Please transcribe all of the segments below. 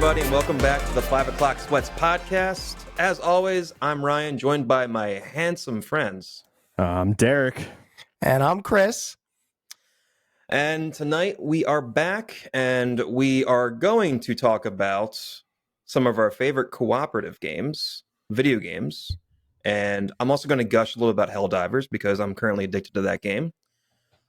everybody, and welcome back to the 5 O'Clock Sweats podcast. As always, I'm Ryan, joined by my handsome friends. I'm Derek. And I'm Chris. And tonight we are back, and we are going to talk about some of our favorite cooperative games, video games. And I'm also going to gush a little about Helldivers because I'm currently addicted to that game.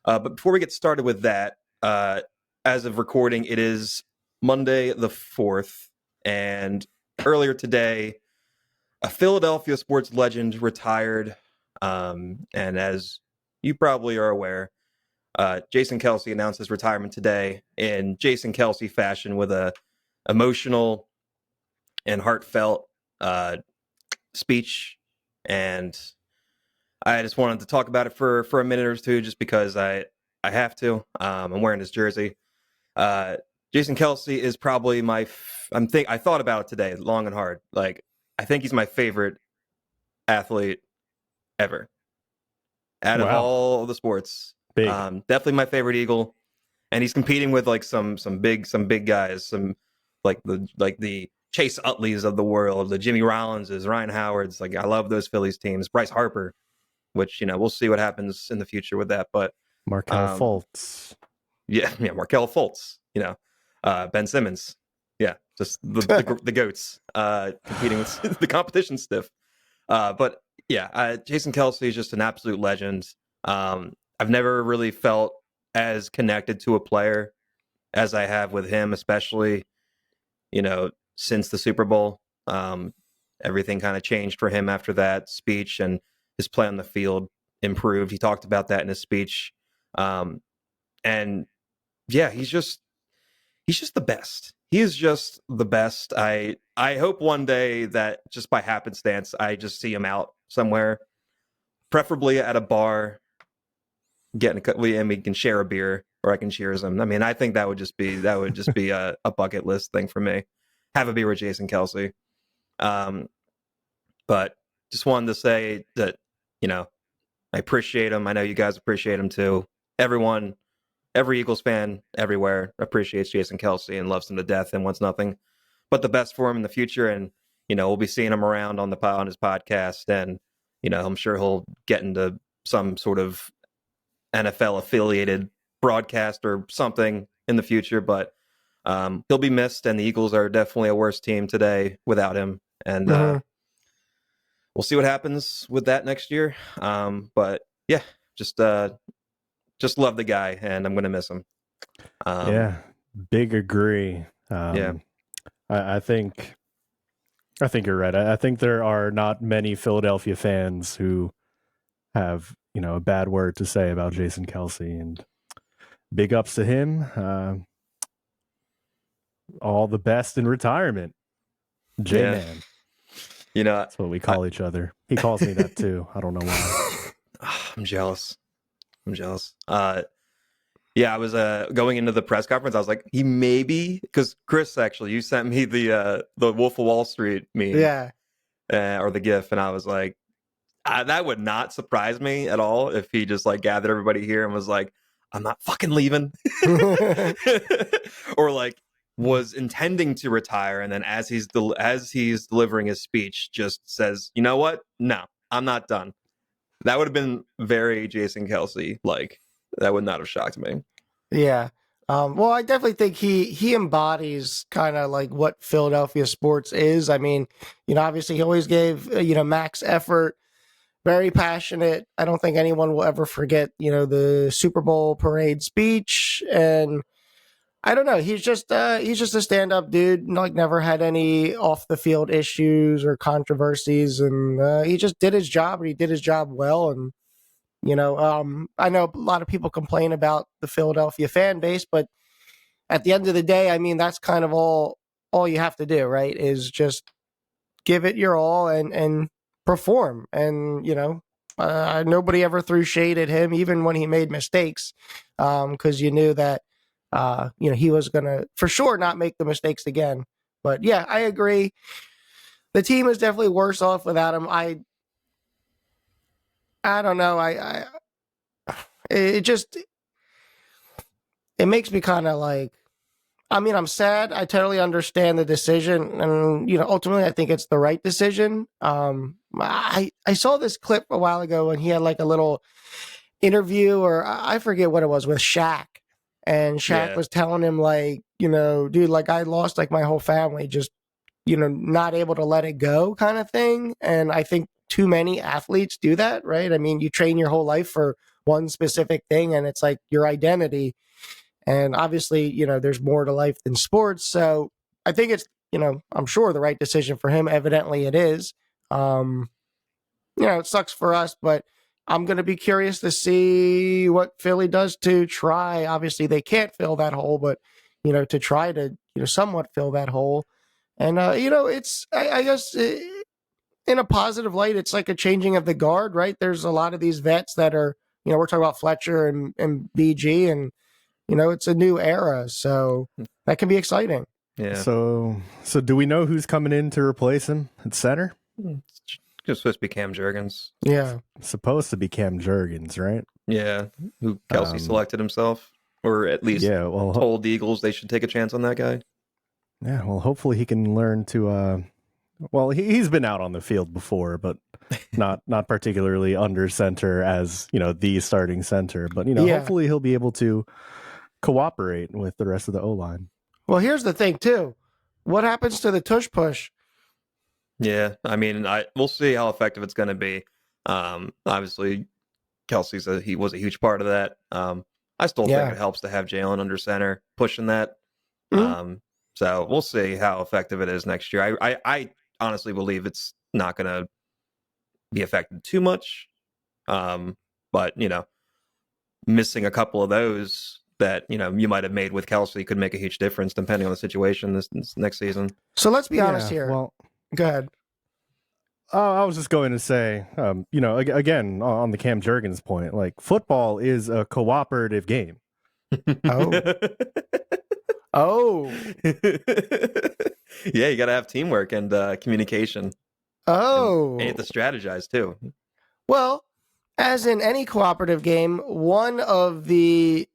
But before we get started with that, as of recording, it is Monday the 4th, and earlier today, a Philadelphia sports legend retired, and as you probably are aware, Jason Kelce announced his retirement today in Jason Kelce fashion with a emotional and heartfelt speech, and I just wanted to talk about it for a minute or two, just because I have to. I'm wearing his jersey. Jason Kelce is probably I thought about it today long and hard. Like, I think he's my favorite athlete ever out of all the sports. Big. Definitely my favorite Eagle, and he's competing with like some big guys, some like the Chase Utleys of the world, the Jimmy Rollinses, Ryan Howards. Like, I love those Phillies teams. Bryce Harper, which, we'll see what happens in the future with that. But Markelle Fultz. Yeah, Markelle Fultz. Ben Simmons. Yeah, just the goats competing with the competition stiff. But yeah, Jason Kelce is just an absolute legend. I've never really felt as connected to a player as I have with him, especially, since the Super Bowl. Everything kind of changed for him after that speech, and his play on the field improved. He talked about that in his speech. And yeah, he's just the best. He is just the best. I hope one day that just by happenstance, I just see him out somewhere, preferably at a bar, and we can share a beer, or I can cheers him. I mean, I think that would just be a bucket list thing for me. Have a beer with Jason Kelce. But just wanted to say that, I appreciate him. I know you guys appreciate him too. Every Eagles fan everywhere appreciates Jason Kelce and loves him to death and wants nothing but the best for him in the future. And, we'll be seeing him around on his podcast, and, I'm sure he'll get into some sort of NFL affiliated broadcast or something in the future, but he'll be missed, and the Eagles are definitely a worse team today without him. And we'll see what happens with that next year. But yeah, just love the guy, and I'm going to miss him. Yeah, big agree. Yeah. I think you're right. I think there are not many Philadelphia fans who have, a bad word to say about Jason Kelce, and big ups to him. All the best in retirement. J-Man. That's what we call each other. He calls me that too. I don't know why. I'm jealous. Yeah, I was going into the press conference. I was like, he maybe, because Chris, actually, you sent me the Wolf of Wall Street meme, or the GIF, and I was like, that would not surprise me at all if he just like gathered everybody here and was like, I'm not fucking leaving, or like was intending to retire, and then as he's delivering his speech, just says, you know what? No, I'm not done. That would have been very Jason Kelce. Like, that would not have shocked me. Yeah. Well, I definitely think he embodies kind of like what Philadelphia sports is. I mean, obviously he always gave, max effort, very passionate. I don't think anyone will ever forget, the Super Bowl parade speech. And I don't know. He's just a stand-up dude. Like, never had any off the field issues or controversies, and he just did his job, and he did his job well. And I know a lot of people complain about the Philadelphia fan base, but at the end of the day, I mean, that's kind of all you have to do, right? Is just give it your all and perform. And nobody ever threw shade at him, even when he made mistakes, because you knew that. He was going to, for sure, not make the mistakes again. But yeah, I agree. The team is definitely worse off without him. I don't know. It makes me kind of like, I mean, I'm sad. I totally understand the decision, and ultimately, I think it's the right decision. I saw this clip a while ago, and he had like a little interview, or I forget what it was, with Shaq, and Shaq Yeah. was telling him like, dude, like I lost like my whole family, just not able to let it go, kind of thing. And I think too many athletes do that, right? I mean, you train your whole life for one specific thing, and it's like your identity. And obviously, there's more to life than sports. So I think it's, I'm sure the right decision for him. Evidently it is. It sucks for us, but I'm going to be curious to see what Philly does to try. Obviously, they can't fill that hole, but, to try to, somewhat fill that hole. And, it's, I guess, in a positive light, it's like a changing of the guard, right? There's a lot of these vets that are, we're talking about Fletcher and BG, and, it's a new era. So that can be exciting. Yeah. So do we know who's coming in to replace him at center? It's just supposed to be Cam Jurgens. Yeah. It's supposed to be Cam Jurgens, right? Yeah. Who Kelce selected himself, or at least told the Eagles they should take a chance on that guy. Yeah. Well, hopefully he can learn to, well, he's been out on the field before, but not particularly under center as, the starting center. But, hopefully he'll be able to cooperate with the rest of the O-line. Well, here's the thing, too. What happens to the tush push? Yeah, I mean, we'll see how effective it's going to be. Obviously, he was a huge part of that. I still think it helps to have Jalen under center pushing that. Mm-hmm. So we'll see how effective it is next year. I honestly believe it's not going to be affected too much. But, missing a couple of those that, you might have made with Kelce could make a huge difference depending on the situation this next season. So let's be honest here. Well, go ahead. I was just going to say, again, on the Cam Jurgens point, like football is a cooperative game. Oh. Yeah, you got to have teamwork and communication. Oh. And you have to strategize too. Well, as in any cooperative game, one of the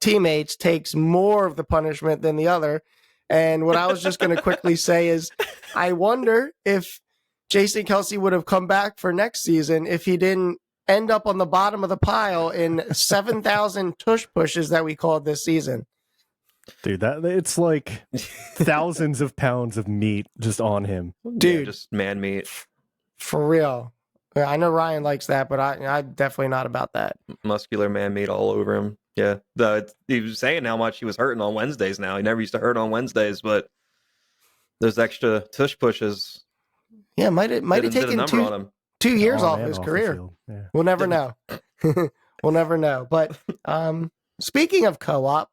teammates takes more of the punishment than the other. And what I was just going to quickly say is, I wonder if Jason Kelce would have come back for next season if he didn't end up on the bottom of the pile in 7,000 tush pushes that we called this season. Dude, it's like thousands of pounds of meat just on him. Dude, yeah, just man meat. For real. Yeah, I know Ryan likes that, but I'm definitely not about that. Muscular man meat all over him. Yeah, he was saying how much he was hurting on Wednesdays now. He never used to hurt on Wednesdays, but those extra tush pushes. Yeah, might have taken 2 years off his career. Yeah. We'll never know. We'll never know. But speaking of co-op.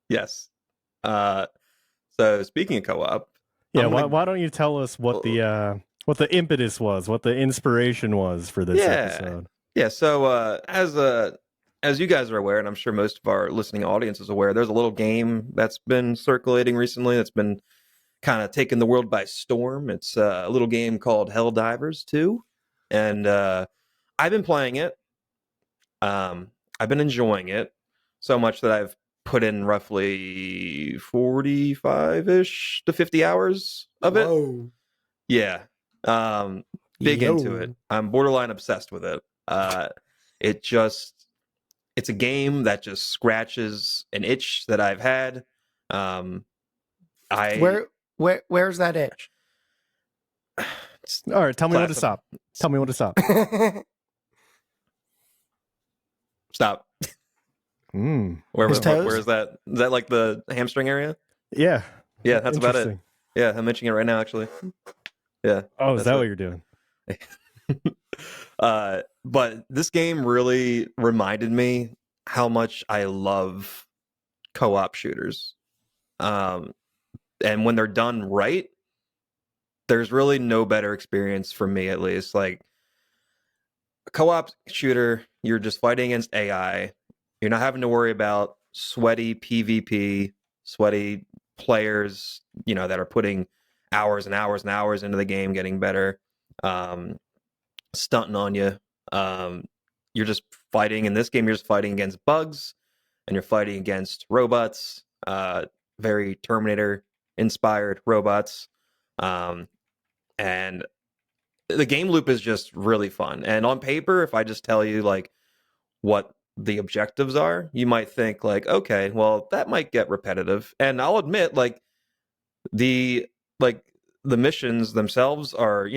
Yes. So speaking of co-op. Yeah, why don't you tell us what the impetus was, what the inspiration was for this episode? Yeah, so as you guys are aware, and I'm sure most of our listening audience is aware, there's a little game that's been circulating recently that's been kind of taking the world by storm. It's a little game called Helldivers 2, and I've been playing it. I've been enjoying it so much that I've put in roughly 45-ish to 50 hours of it. Whoa. Yeah. Big into it. I'm borderline obsessed with it. It's a game that just scratches an itch that I've had. Where's that itch? All right, tell me when to stop. Tell me when to stop. Stop. Where is that? Is that like the hamstring area? Yeah. Yeah, that's about it. Yeah, I'm itching it right now, actually. Yeah. Oh, is that what you're doing? But this game really reminded me how much I love co-op shooters. And when they're done right, there's really no better experience for me, at least. Like a co-op shooter, you're just fighting against AI. You're not having to worry about sweaty PvP, sweaty players, that are putting hours and hours and hours into the game, getting better, stunting on you. You're just fighting in this game. You're just fighting against bugs, and you're fighting against robots. very Terminator inspired robots. And the game loop is just really fun. And on paper, if I just tell you like what the objectives are, you might think like, okay, well, that might get repetitive. And I'll admit, like the missions themselves are,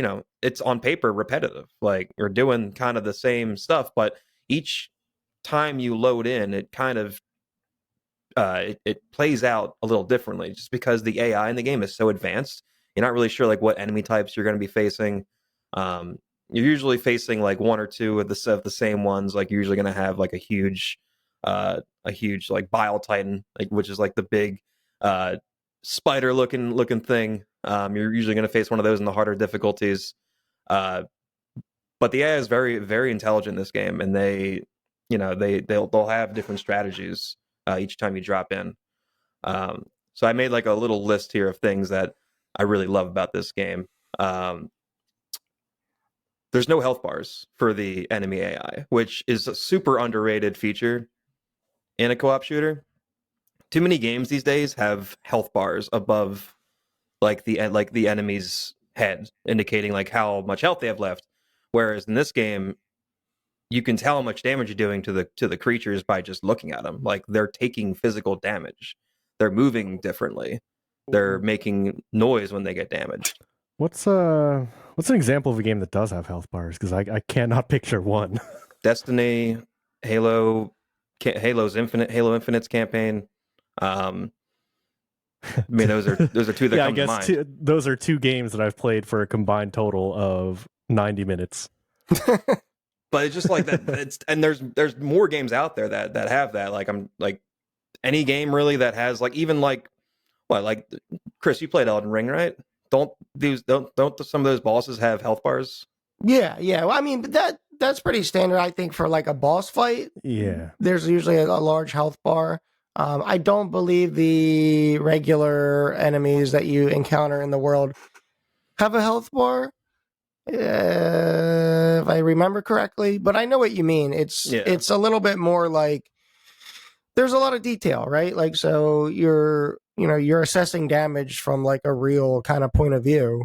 it's on paper repetitive. Like you're doing kind of the same stuff, but each time you load in, it kind of it plays out a little differently, just because the AI in the game is so advanced. You're not really sure like what enemy types you're going to be facing. You're usually facing like one or two of the same ones. Like you're usually going to have like a huge like Bile Titan, like which is like the big spider looking thing. You're usually going to face one of those in the harder difficulties. But the AI is very, very intelligent in this game, and they'll have different strategies each time you drop in. So I made like a little list here of things that I really love about this game. There's no health bars for the enemy AI, which is a super underrated feature in a co-op shooter. Too many games these days have health bars above like the enemy's head, indicating like how much health they have left. Whereas in this game, you can tell how much damage you're doing to the creatures by just looking at them. Like they're taking physical damage, they're moving differently, they're making noise when they get damaged. What's an example of a game that does have health bars? Because I cannot picture one. Destiny, Halo's Halo Infinite's campaign. I mean, those are two that come to mind. Those are two games that I've played for a combined total of 90 minutes. But it's just like that. And there's more games out there that have that. Like I'm like any game really that has like even like what, like Chris, you played Elden Ring, right? Don't some of those bosses have health bars? Yeah. Well, I mean, that's pretty standard, I think, for like a boss fight. Yeah. There's usually a large health bar. I don't believe the regular enemies that you encounter in the world have a health bar, if I remember correctly. But I know what you mean. It's a little bit more like there's a lot of detail, right? Like, so you're assessing damage from like a real kind of point of view.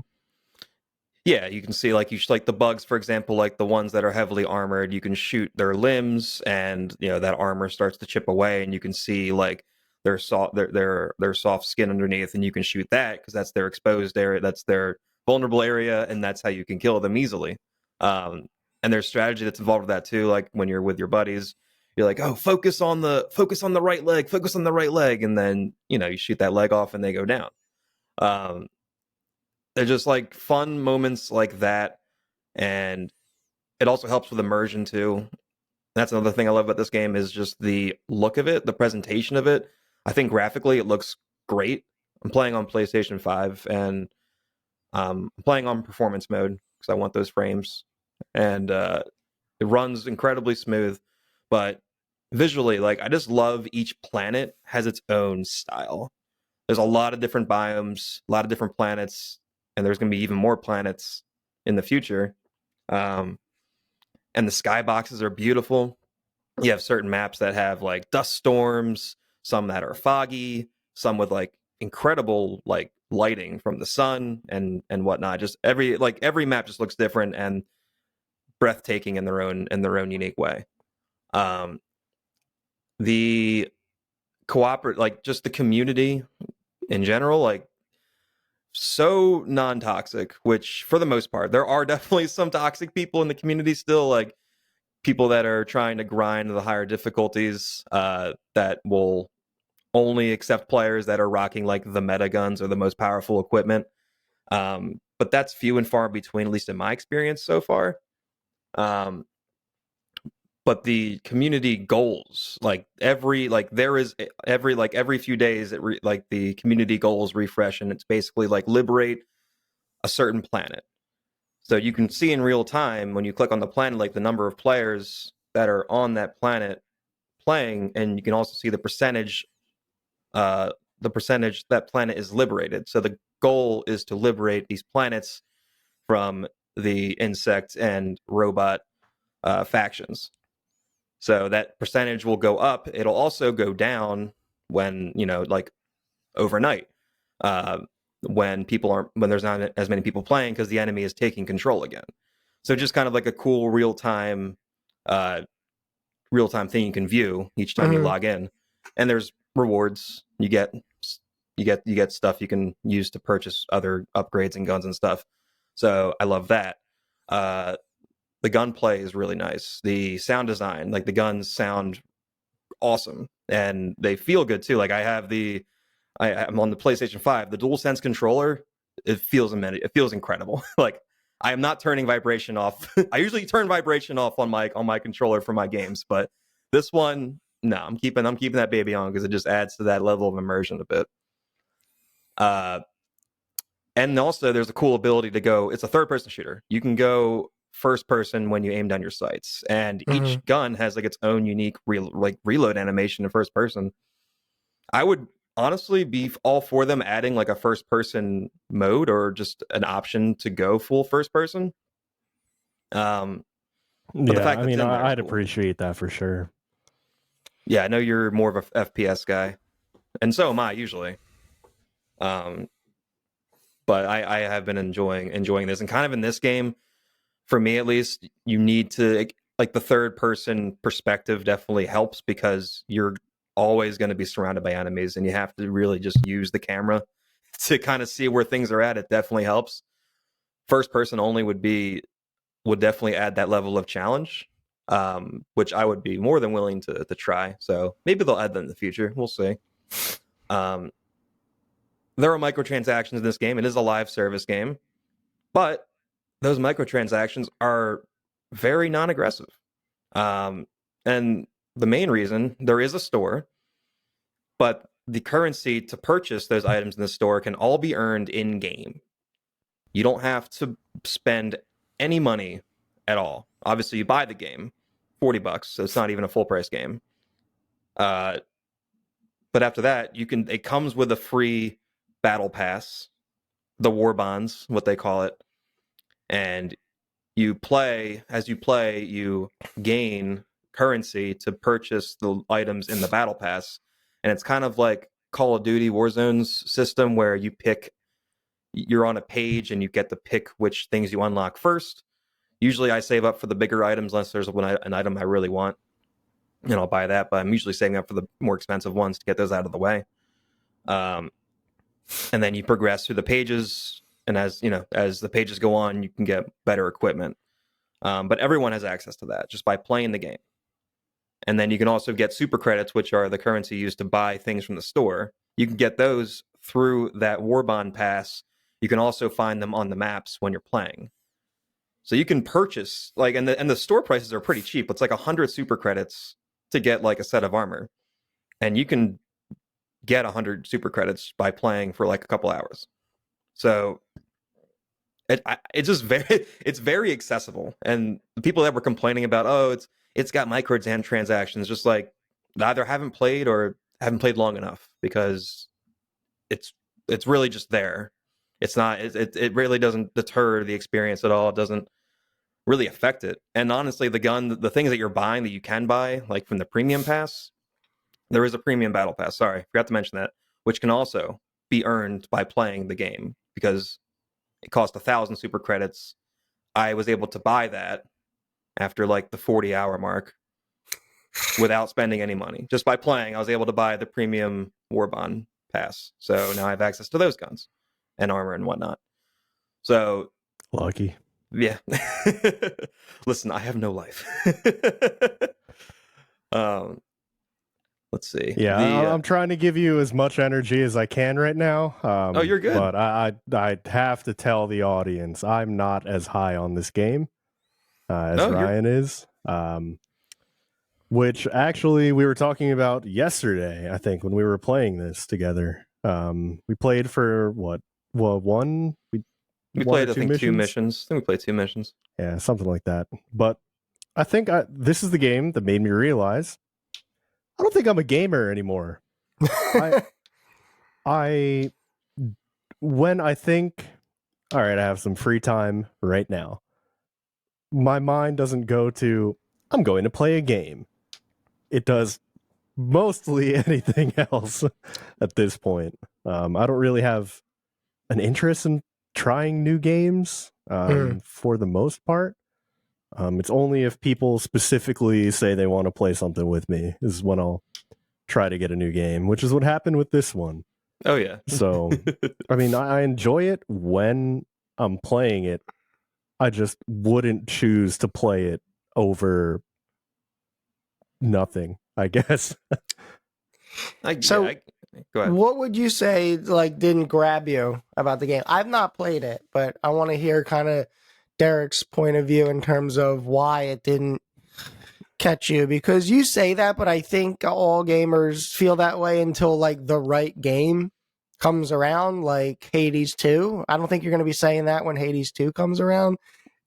Yeah, you can see like the bugs, for example, like the ones that are heavily armored, you can shoot their limbs, and that armor starts to chip away, and you can see like their soft skin underneath, and you can shoot that because that's their exposed area, that's their vulnerable area, and that's how you can kill them easily. And there's strategy that's involved with that too. Like when you're with your buddies, you're like, oh, focus on the right leg, and then you shoot that leg off, and they go down. They're just like fun moments like that, and it also helps with immersion too. That's another thing I love about this game is just the look of it, the presentation of it. I think graphically it looks great. I'm playing on PlayStation 5, and I'm playing on performance mode because I want those frames, and it runs incredibly smooth. But visually, like I just love each planet has its own style. There's a lot of different biomes, a lot of different planets, and there's going to be even more planets in the future. And the skyboxes are beautiful. You have certain maps that have like dust storms, some that are foggy, some with like incredible like lighting from the sun and whatnot. Just every map just looks different and breathtaking in their own unique way. The cooperative, like just the community in general, like so non-toxic, which for the most part, there are definitely some toxic people in the community still, like people that are trying to grind the higher difficulties that will only accept players that are rocking like the meta guns or the most powerful equipment. But that's few and far between, at least in my experience so far. But the community goals, like every few days, the community goals refresh, and it's basically like liberate a certain planet. So you can see in real time when you click on the planet, like the number of players that are on that planet playing, and you can also see the percentage that planet is liberated. So the goal is to liberate these planets from the insect and robot factions. So that percentage will go up. It'll also go down when, like overnight when there's not as many people playing because the enemy is taking control again. So just kind of like a cool real time thing you can view each time you log in, and there's rewards you get stuff you can use to purchase other upgrades and guns and stuff. So I love that. The gunplay is really nice. The sound design, like the guns sound awesome and they feel good too. Like I'm on the PlayStation 5. The DualSense controller, it feels incredible. Like I am not turning vibration off. I usually turn vibration off on my controller for my games, but this one, no, I'm keeping that baby on because it just adds to that level of immersion a bit. And also there's a cool ability to go. It's a third-person shooter. You can go first person when you aim down your sights, and each gun has like its own unique reload animation in first person. I would honestly be all for them adding like a first person mode or just an option to go full first person. I'd appreciate that for sure. Yeah, I know you're more of a FPS guy, and so am I usually. But I have been enjoying this, and kind of in this game, for me at least, you need to like the third person perspective definitely helps because you're always going to be surrounded by enemies, and you have to really just use the camera to kind of see where things are at. It definitely helps. First person only would definitely add that level of challenge, which I would be more than willing to try. So maybe they'll add that in the future. We'll see. There are microtransactions in this game. It is a live service game, but those microtransactions are very non-aggressive. And the main reason, there is a store, but the currency to purchase those items in the store can all be earned in-game. You don't have to spend any money at all. Obviously, you buy the game, $40, so it's not even a full-price game. But after that, it comes with a free battle pass, the war bonds, what they call it, and as you play, you gain currency to purchase the items in the battle pass, and it's kind of like Call of Duty Warzone's system where you're on a page and you get to pick which things you unlock first. Usually I save up for the bigger items unless there's an item I really want, and I'll buy that, but I'm usually saving up for the more expensive ones to get those out of the way. And then you progress through the pages, and as the pages go on, you can get better equipment. But everyone has access to that just by playing the game. And then you can also get super credits, which are the currency used to buy things from the store. You can get those through that Warbond pass. You can also find them on the maps when you're playing. So you can purchase and the store prices are pretty cheap. It's like 100 super credits to get like a set of armor, and you can get 100 super credits by playing for like a couple hours. So it's very accessible. And the people that were complaining about, it's got microtransactions, just like either haven't played or haven't played long enough, because it's really just there. It's not, it really doesn't deter the experience at all. It doesn't really affect it. And honestly, the things that you're buying that you can buy, like from the premium pass, there is a premium battle pass. Sorry, forgot to mention that, which can also be earned by playing the game because it cost 1,000 super credits. I was able to buy that after like the 40-hour mark without spending any money. Just by playing, I was able to buy the premium Warbond pass. So now I have access to those guns and armor and whatnot. So lucky. Yeah. Listen, I have no life. Let's see. Yeah, I'm trying to give you as much energy as I can right now. You're good. But I have to tell the audience I'm not as high on this game as Ryan is. Which actually we were talking about yesterday, I think, when we were playing this together. We played for what? Well, one? We played, I think, 2 missions. I think we played 2 missions. Yeah, something like that. But I think this is the game that made me realize I don't think I'm a gamer anymore. When I think, all right, I have some free time right now, my mind doesn't go to, I'm going to play a game. It does mostly anything else at this point. I don't really have an interest in trying new games for the most part. It's only if people specifically say they want to play something with me is when I'll try to get a new game, which is what happened with this one. Oh yeah. So, I mean, I enjoy it when I'm playing it. I just wouldn't choose to play it over nothing, I guess. So, go ahead. what would you say like didn't grab you about the game? I've not played it, but I want to hear kind of Derek's point of view in terms of why it didn't catch you, because you say that, but I think all gamers feel that way until like the right game comes around, like Hades 2. I don't think you're going to be saying that when Hades 2 comes around,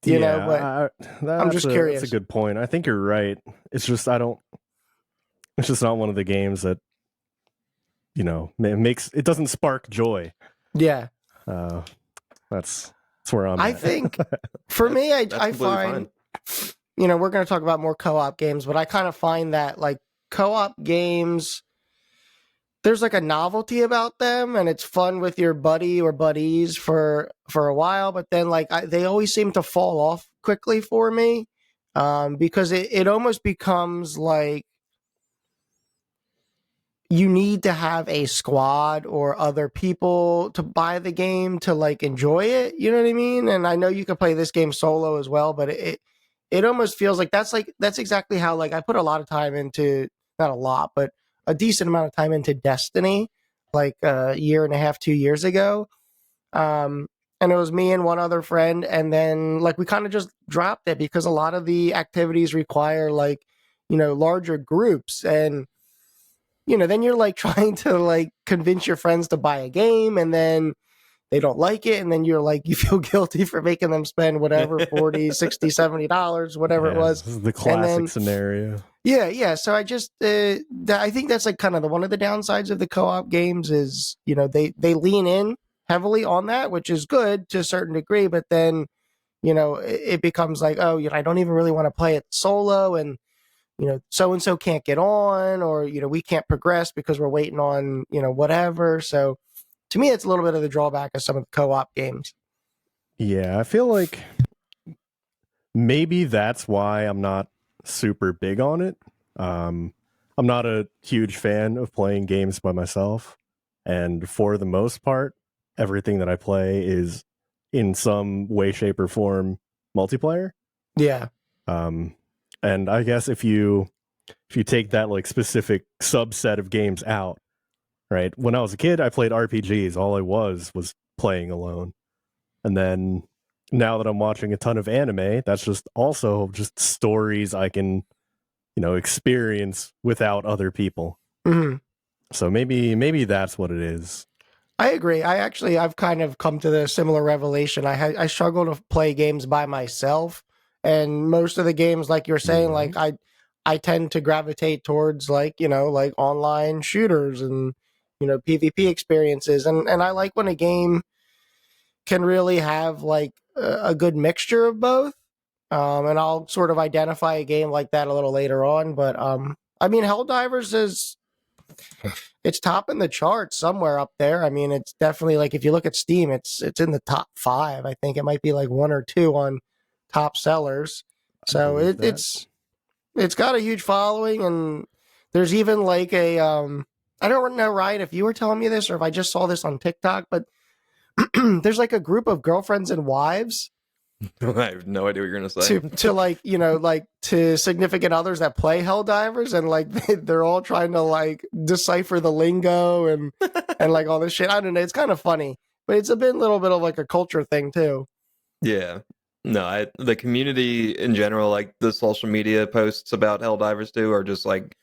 you know, but I'm just curious. That's a good point. I think you're right. It's just it's just not one of the games that, you know, it doesn't spark joy. Yeah. That's where I'm I at. think for me, I find, you know, we're going to talk about more co-op games, but I kind of find that like co-op games, there's like a novelty about them and it's fun with your buddy or buddies for a while, but then like they always seem to fall off quickly for me, because it almost becomes like you need to have a squad or other people to buy the game to like enjoy it. You know what I mean? And I know you can play this game solo as well, but it almost feels like that's exactly how like I put a lot of time into, not a lot, but a decent amount of time into Destiny, like a year and a half, 2 years ago. And it was me and one other friend. And then like we kind of just dropped it because a lot of the activities require like, you know, larger groups. And you know, then you're like trying to like convince your friends to buy a game and then they don't like it. And then you're like, you feel guilty for making them spend whatever, $40, $60, $70, whatever it was. This is the classic scenario. Yeah. So I just, I think that's like kind of one of the downsides of the co-op games is, you know, they lean in heavily on that, which is good to a certain degree. But then, you know, it becomes like, oh, you know, I don't even really want to play it solo. And, you know, so-and-so can't get on, or, you know, we can't progress because we're waiting on, you know, whatever. So to me, it's a little bit of the drawback of some of the co-op games. Yeah, I feel like maybe that's why I'm not super big on it. I'm not a huge fan of playing games by myself. And for the most part, everything that I play is in some way, shape, or form multiplayer. Yeah. And I guess if you take that like specific subset of games out, right? When I was a kid, I played RPGs. All I was playing alone. And then now that I'm watching a ton of anime, that's just also just stories I can, you know, experience without other people. Mm-hmm. So maybe that's what it is. I agree. I've kind of come to the similar revelation. I struggle to play games by myself. And most of the games, like you're saying, like I tend to gravitate towards like, you know, like online shooters and, you know, PvP experiences. And I like when a game can really have like a good mixture of both. And I'll sort of identify a game like that a little later on. But I mean, Helldivers it's topping the charts somewhere up there. I mean, it's definitely like if you look at Steam, it's in the top 5. I think it might be like 1 or 2 on top sellers. So it's got a huge following, and there's even like a I don't know, Ryan, if you were telling me this or if I just saw this on TikTok, but there's like a group of girlfriends and wives. I have no idea what you're gonna say. To like, you know, like to significant others that play Helldivers, and like they're all trying to like decipher the lingo and like all this shit. I don't know. It's kind of funny, but it's a little bit of like a culture thing too. Yeah. No, the community in general, like the social media posts about Helldivers 2 are just like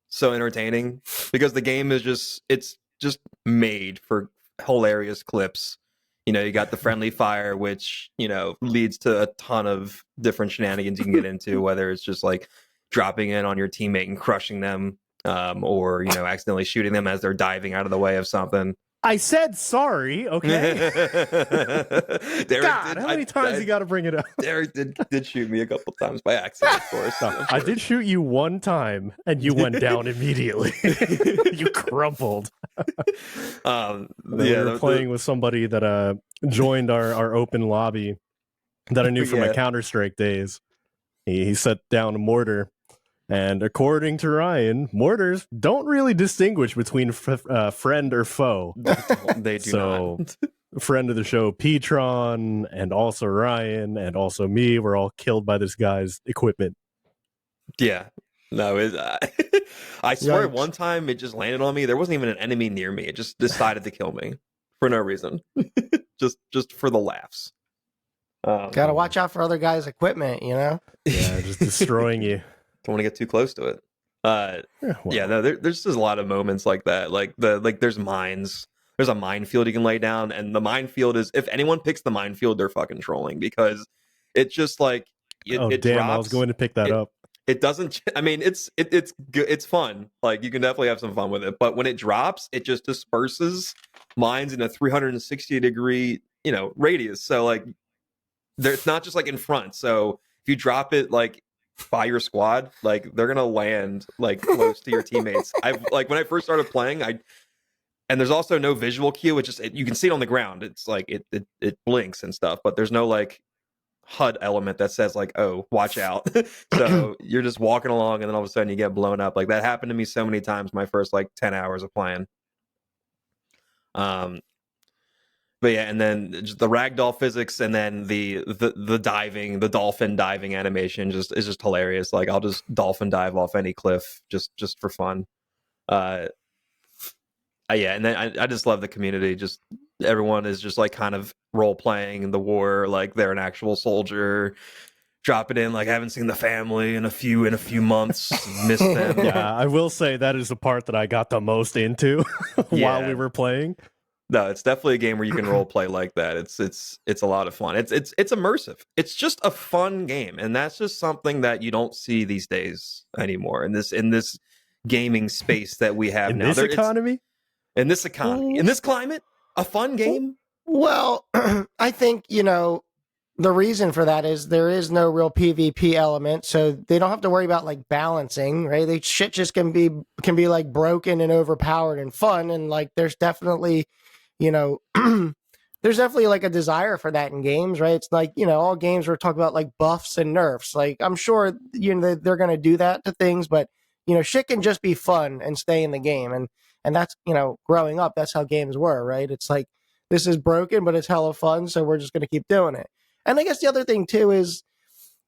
so entertaining because the game is it's just made for hilarious clips. You know, you got the friendly fire, which, you know, leads to a ton of different shenanigans you can get into, whether it's just like dropping in on your teammate and crushing them, or, you know, accidentally shooting them as they're diving out of the way of something. I said sorry, okay? God, how many times you got to bring it up? Derek did shoot me a couple times by accident, of course. I did shoot you one time, and you went down immediately. You crumpled. We were playing with somebody that joined our open lobby that I knew from my Counter-Strike days. He set down a mortar, and according to Ryan, mortars don't really distinguish between friend or foe. They do not. Friend of the show, Petron, and also Ryan, and also me, were all killed by this guy's equipment. Yeah. No, I swear one time it just landed on me. There wasn't even an enemy near me. It just decided to kill me for no reason. just for the laughs. Gotta watch out for other guys' equipment, you know? Yeah, just destroying you. Don't want to get too close to it. There's just a lot of moments like that. Like there's mines. There's a minefield you can lay down, and the minefield is, if anyone picks the minefield, they're fucking trolling, because it's just like it damn, drops. I was going to pick that up. It doesn't. I mean, it's good. It's fun. Like, you can definitely have some fun with it. But when it drops, it just disperses mines in a 360-degree radius. So like, it's not just like in front. So if you drop it like by your squad, like, they're gonna land like close to your teammates. I've like, when I first started playing, and there's also no visual cue. It just you can see it on the ground. It's like it blinks and stuff, but there's no like HUD element that says like, oh, watch out. So you're just walking along, and then all of a sudden you get blown up. Like, that happened to me so many times my first like 10 hours of playing. But yeah, and then just the ragdoll physics, and then the diving, the dolphin diving animation is just hilarious. Like, I'll just dolphin dive off any cliff just for fun. Yeah, and then I just love the community. Just everyone is just like kind of role playing the war, like they're an actual soldier. Drop it in, like, I haven't seen the family in a few months. Missed them. Yeah, I will say that is the part that I got the most into while we were playing. No, it's definitely a game where you can role play like that. It's a lot of fun. It's immersive. It's just a fun game, and that's just something that you don't see these days anymore in this gaming space that we have now. In this economy, in this climate, a fun game. Well, I think the reason for that is there is no real PvP element, so they don't have to worry about like balancing, right? They shit just can be like broken and overpowered and fun, and like there's definitely there's definitely like a desire for that in games, right? It's like, all games we're talking about like buffs and nerfs. Like, I'm sure they're going to do that to things, but shit can just be fun and stay in the game, and that's growing up, that's how games were, right? It's like, this is broken, but it's hella fun, so we're just going to keep doing it. And I guess the other thing too is,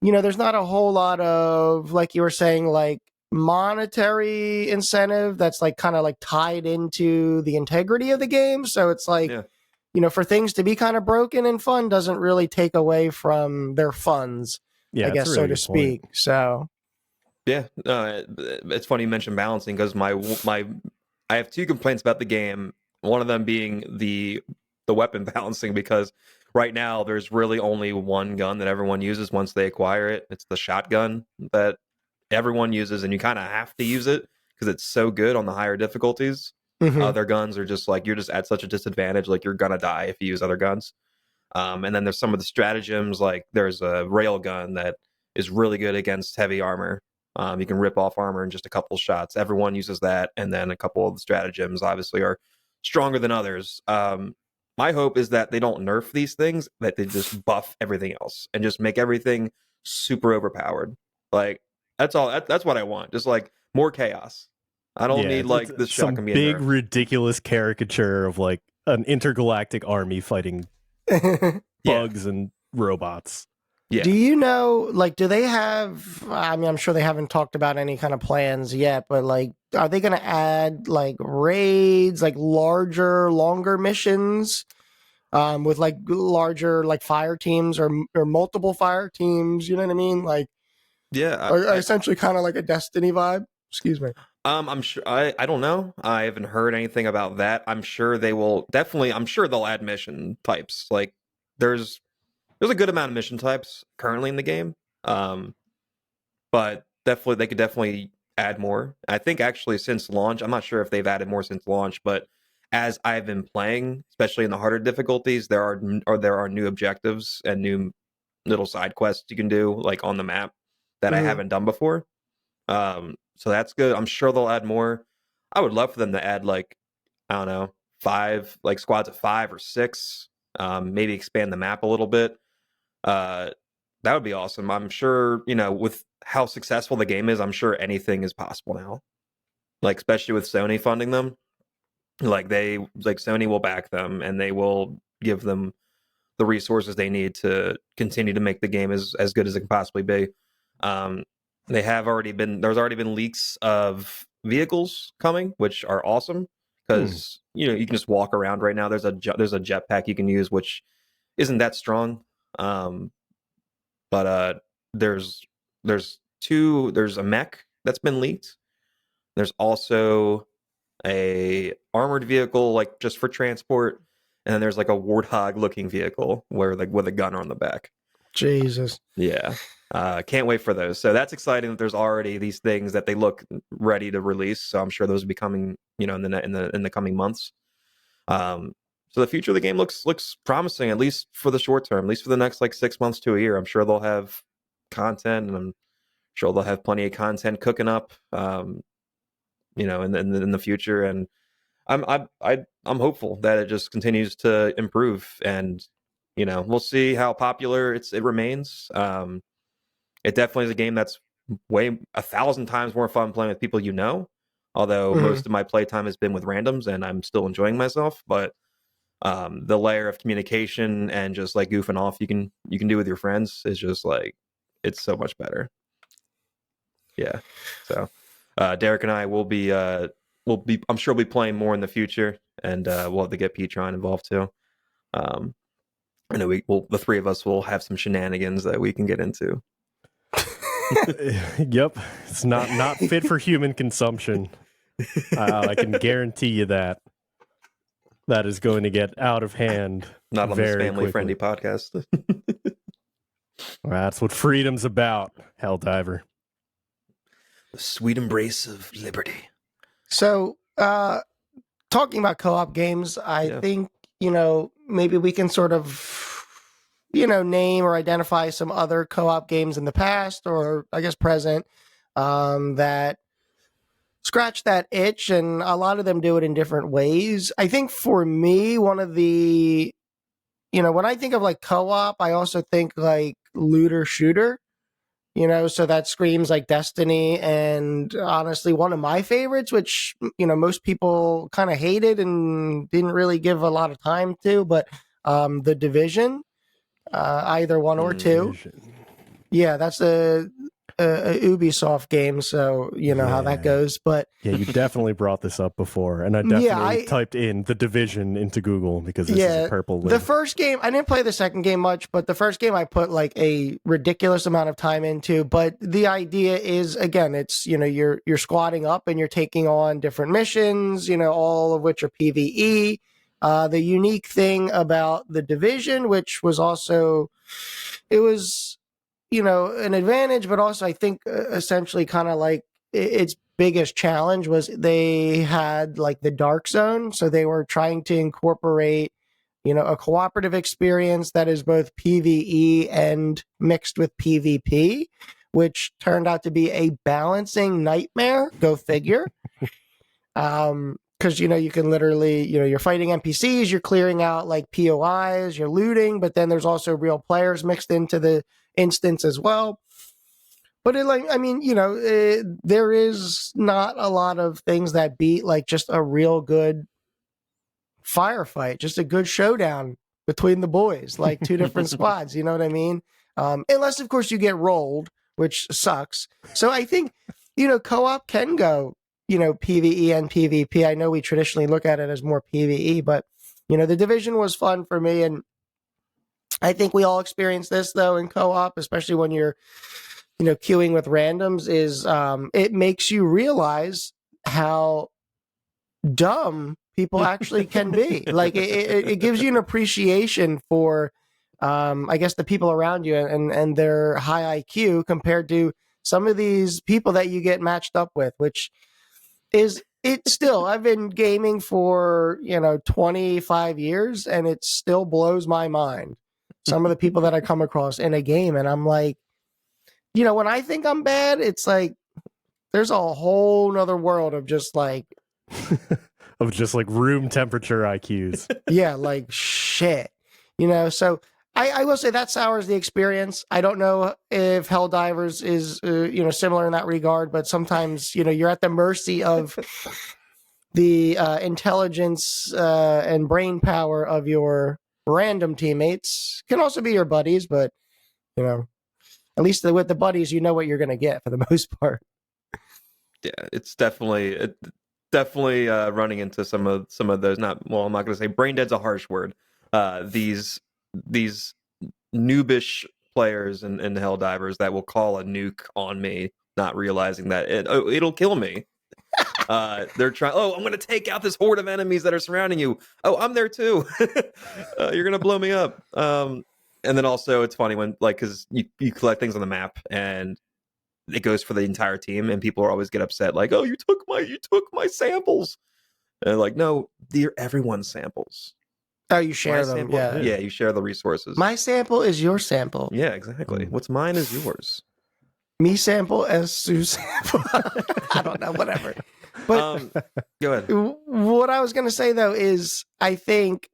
there's not a whole lot of, like you were saying, like monetary incentive that's like kind of like tied into the integrity of the game. So it's like, for things to be kind of broken and fun doesn't really take away from their funds, I guess, so to speak. Point. So yeah, it's funny you mentioned balancing, because I have two complaints about the game. One of them being the weapon balancing, because right now there's really only one gun that everyone uses once they acquire it. It's the shotgun that everyone uses, and you kind of have to use it because it's so good on the higher difficulties. Mm-hmm. Other guns are just like, you're just at such a disadvantage, like you're gonna die if you use other guns. And then there's some of the stratagems, like there's a rail gun that is really good against heavy armor. You can rip off armor in just a couple shots. Everyone uses that, and then a couple of the stratagems obviously are stronger than others. My hope is that they don't nerf these things, that they just buff everything else and just make everything super overpowered. Like, that's all. That's what I want. Just like more chaos. I don't need like this shotgun being big nerfed. Ridiculous caricature of like an intergalactic army fighting bugs and robots. Yeah. Do you know, like, do they have, I mean, I'm sure they haven't talked about any kind of plans yet, but like, are they going to add like raids, like larger, longer missions with like larger, like fire teams or multiple fire teams? You know what I mean? Like, yeah, essentially kind of like a Destiny vibe. Excuse me. I'm sure. I don't know. I haven't heard anything about that. I'm sure they will definitely. I'm sure they'll add mission types. Like, there's a good amount of mission types currently in the game, but they could definitely add more. I think actually since launch, I'm not sure if they've added more since launch, but as I've been playing, especially in the harder difficulties, there are new objectives and new little side quests you can do like on the map that I haven't done before. So that's good. I'm sure they'll add more. I would love for them to add like, I don't know, 5 like squads of 5 or 6. Maybe expand the map a little bit. That would be awesome. I'm sure, with how successful the game is, I'm sure anything is possible now. Like, especially with Sony funding them. Like Sony will back them and they will give them the resources they need to continue to make the game as good as it can possibly be. There's already been leaks of vehicles coming, which are awesome because you can just walk around right now. There's a jetpack you can use, which isn't that strong. But there's a mech that's been leaked. There's also a armored vehicle like just for transport, and then there's like a warthog looking vehicle where like with a gunner on the back. Jesus. Yeah. Can't wait for those. So that's exciting that there's already these things that they look ready to release. So I'm sure those will be coming, in the coming months. So the future of the game looks promising, at least for the short term, at least for the next like 6 months to a year. I'm sure they'll have content, and I'm sure they'll have plenty of content cooking up, in the future. And I'm hopeful that it just continues to improve, and we'll see how popular it remains. It definitely is a game that's way 1,000 times more fun playing with people although most of my playtime has been with randoms and I'm still enjoying myself. But the layer of communication and just like goofing off you can do with your friends is just like, it's so much better. Yeah. So Derek and I will be I'm sure we'll be playing more in the future, and we'll have to get Petron involved too. I know the three of us will have some shenanigans that we can get into. Yep, it's not fit for human consumption. I can guarantee you that is going to get out of hand. Not on this family-friendly podcast. That's what freedom's about, Helldiver. The sweet embrace of liberty. So, talking about co-op games, I think, maybe we can sort of, name or identify some other co-op games in the past, or I guess present, that scratch that itch, and a lot of them do it in different ways. I think for me, one of the, when I think of like co-op, I also think like looter shooter. So that screams like Destiny, and honestly, one of my favorites, which, most people kind of hated and didn't really give a lot of time to, but The Division, either 1 or 2. Yeah, that's a Ubisoft game, so how that goes. But yeah, you definitely brought this up before, and I definitely typed in The Division into Google because this is a purple link. The first game, I didn't play the second game much, but the first game I put like a ridiculous amount of time into. But the idea is, again, it's you're squatting up and you're taking on different missions, all of which are PvE. The unique thing about The Division, which was also, it was an advantage, but also I think essentially kind of like its biggest challenge was they had like the dark zone. So they were trying to incorporate, a cooperative experience that is both PvE and mixed with PvP, which turned out to be a balancing nightmare. Go figure. Because, you can literally, you're fighting NPCs, you're clearing out like POIs, you're looting, but then there's also real players mixed into the instance as well. But there is not a lot of things that beat like just a real good firefight, just a good showdown between the boys, like 2 different squads, you know what I mean? Unless, of course, you get rolled, which sucks. So I think, co-op can go, PvE and PvP. I know we traditionally look at it as more PvE, but, The Division was fun for me, and I think we all experience this though in co-op, especially when you're, queuing with randoms, is it makes you realize how dumb people actually can be. Like it gives you an appreciation for, I guess, the people around you and their high IQ compared to some of these people that you get matched up with, which is it still, I've been gaming for, 25 years, and it still blows my mind. Some of the people that I come across in a game, and I'm like, when I think I'm bad, it's like, there's a whole nother world of just like, of just like room temperature IQs. yeah, like shit, so I will say that sours the experience. I don't know if Helldivers is, similar in that regard, but sometimes, you're at the mercy of the intelligence and brain power of your random teammates. Can also be your buddies, but, at least with the buddies, you know what you're going to get for the most part. Yeah, it's definitely running into some of those. I'm not going to say brain dead's a harsh word. These noobish players in Helldivers that will call a nuke on me, not realizing that it'll kill me. They're trying. Oh, I'm going to take out this horde of enemies that are surrounding you. Oh, I'm there too. You're going to blow me up. And then also it's funny when because you collect things on the map and it goes for the entire team, and people always get upset like, oh, you took my samples. And like, no, they're everyone's samples. Oh, you share them. Sample, Yeah. Yeah, you share the resources. My sample is your sample. Yeah, exactly. What's mine is yours. Me sample as Sue sample. I don't know, whatever. But go ahead. What I was going to say though is, I think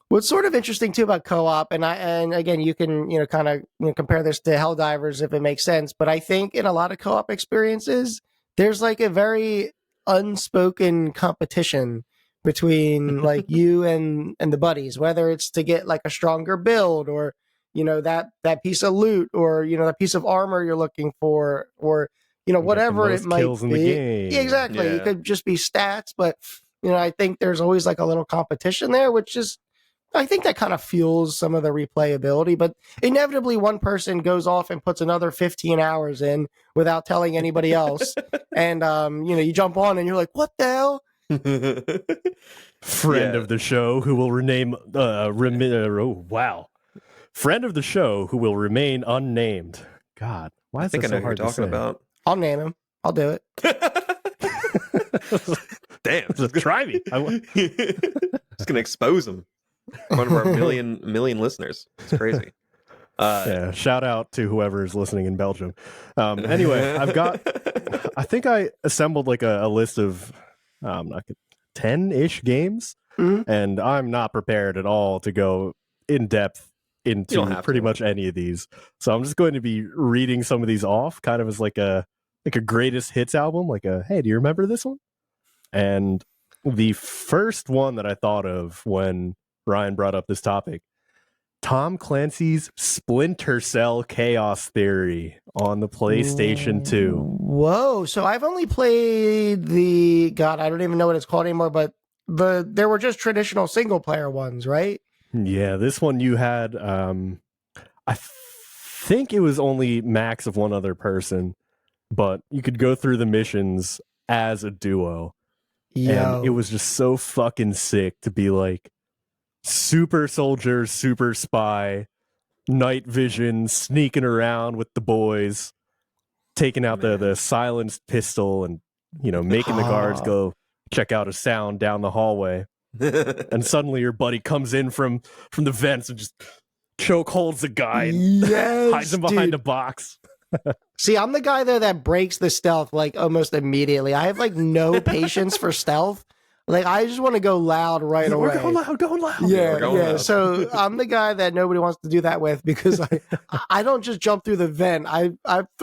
what's sort of interesting too about co-op, and again, you can kind of compare this to Helldivers if it makes sense. But I think in a lot of co-op experiences, there's like a very unspoken competition between like you and the buddies, whether it's to get like a stronger build, or that piece of loot, or that piece of armor you're looking for, or whatever it might kills in the be. game. Yeah, exactly. Yeah. It could just be stats, but I think there's always like a little competition there, which is, I think that kind of fuels some of the replayability. But inevitably, one person goes off and puts another 15 hours in without telling anybody else, and you jump on and you're like, what the hell? Friend of the show who will friend of the show who will remain unnamed. God, why is I think that I know so who you're hard to talking say? about. I'll name him. I'll do it. Damn, Just try me. Just gonna expose him in front of our million listeners. It's crazy. Yeah, shout out to whoever is listening in Belgium. Anyway, I think I assembled like a list of 10-ish games, and I'm not prepared at all to go in depth into pretty much any of these. So I'm just going to be reading some of these off, kind of as like a greatest hits album, like hey, do you remember this one? And the first one that I thought of when Ryan brought up this topic, Tom Clancy's Splinter Cell Chaos Theory on the PlayStation 2. Whoa. So I've only played I don't even know what it's called anymore, but there were just traditional single player ones, right? Yeah, this one you had, I think it was only max of one other person, but you could go through the missions as a duo. Yeah. And it was just so fucking sick to be like super soldier, super spy, night vision, sneaking around with the boys, taking out the silenced pistol and, making the guards go check out a sound down the hallway. And suddenly your buddy comes in from the vents and just choke holds the guy and hides him behind a box. See, I'm the guy though that breaks the stealth like almost immediately. I have like no patience for stealth. Like I just want to go loud right away. We're going loud. Yeah. Loud. So I'm the guy that nobody wants to do that with, because I don't just jump through the vent. I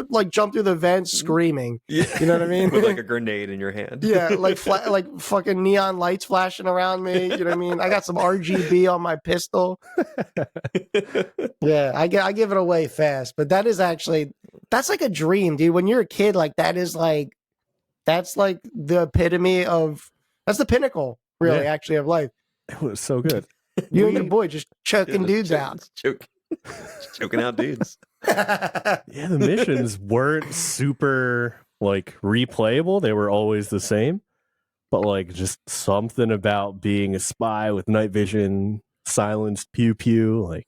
like jump through the vent screaming. Yeah. You know what I mean? With like a grenade in your hand. Yeah, like fucking neon lights flashing around me. You know what I mean? I got some RGB on my pistol. Yeah, I give it away fast. But that's like a dream, dude. When you're a kid, like that's like the epitome of. That's the pinnacle, really, actually, of life. It was so good. You and your boy just choking dudes out. Choking out dudes. Yeah, the missions weren't super, like, replayable. They were always the same. But, like, just something about being a spy with night vision, silenced pew-pew, like...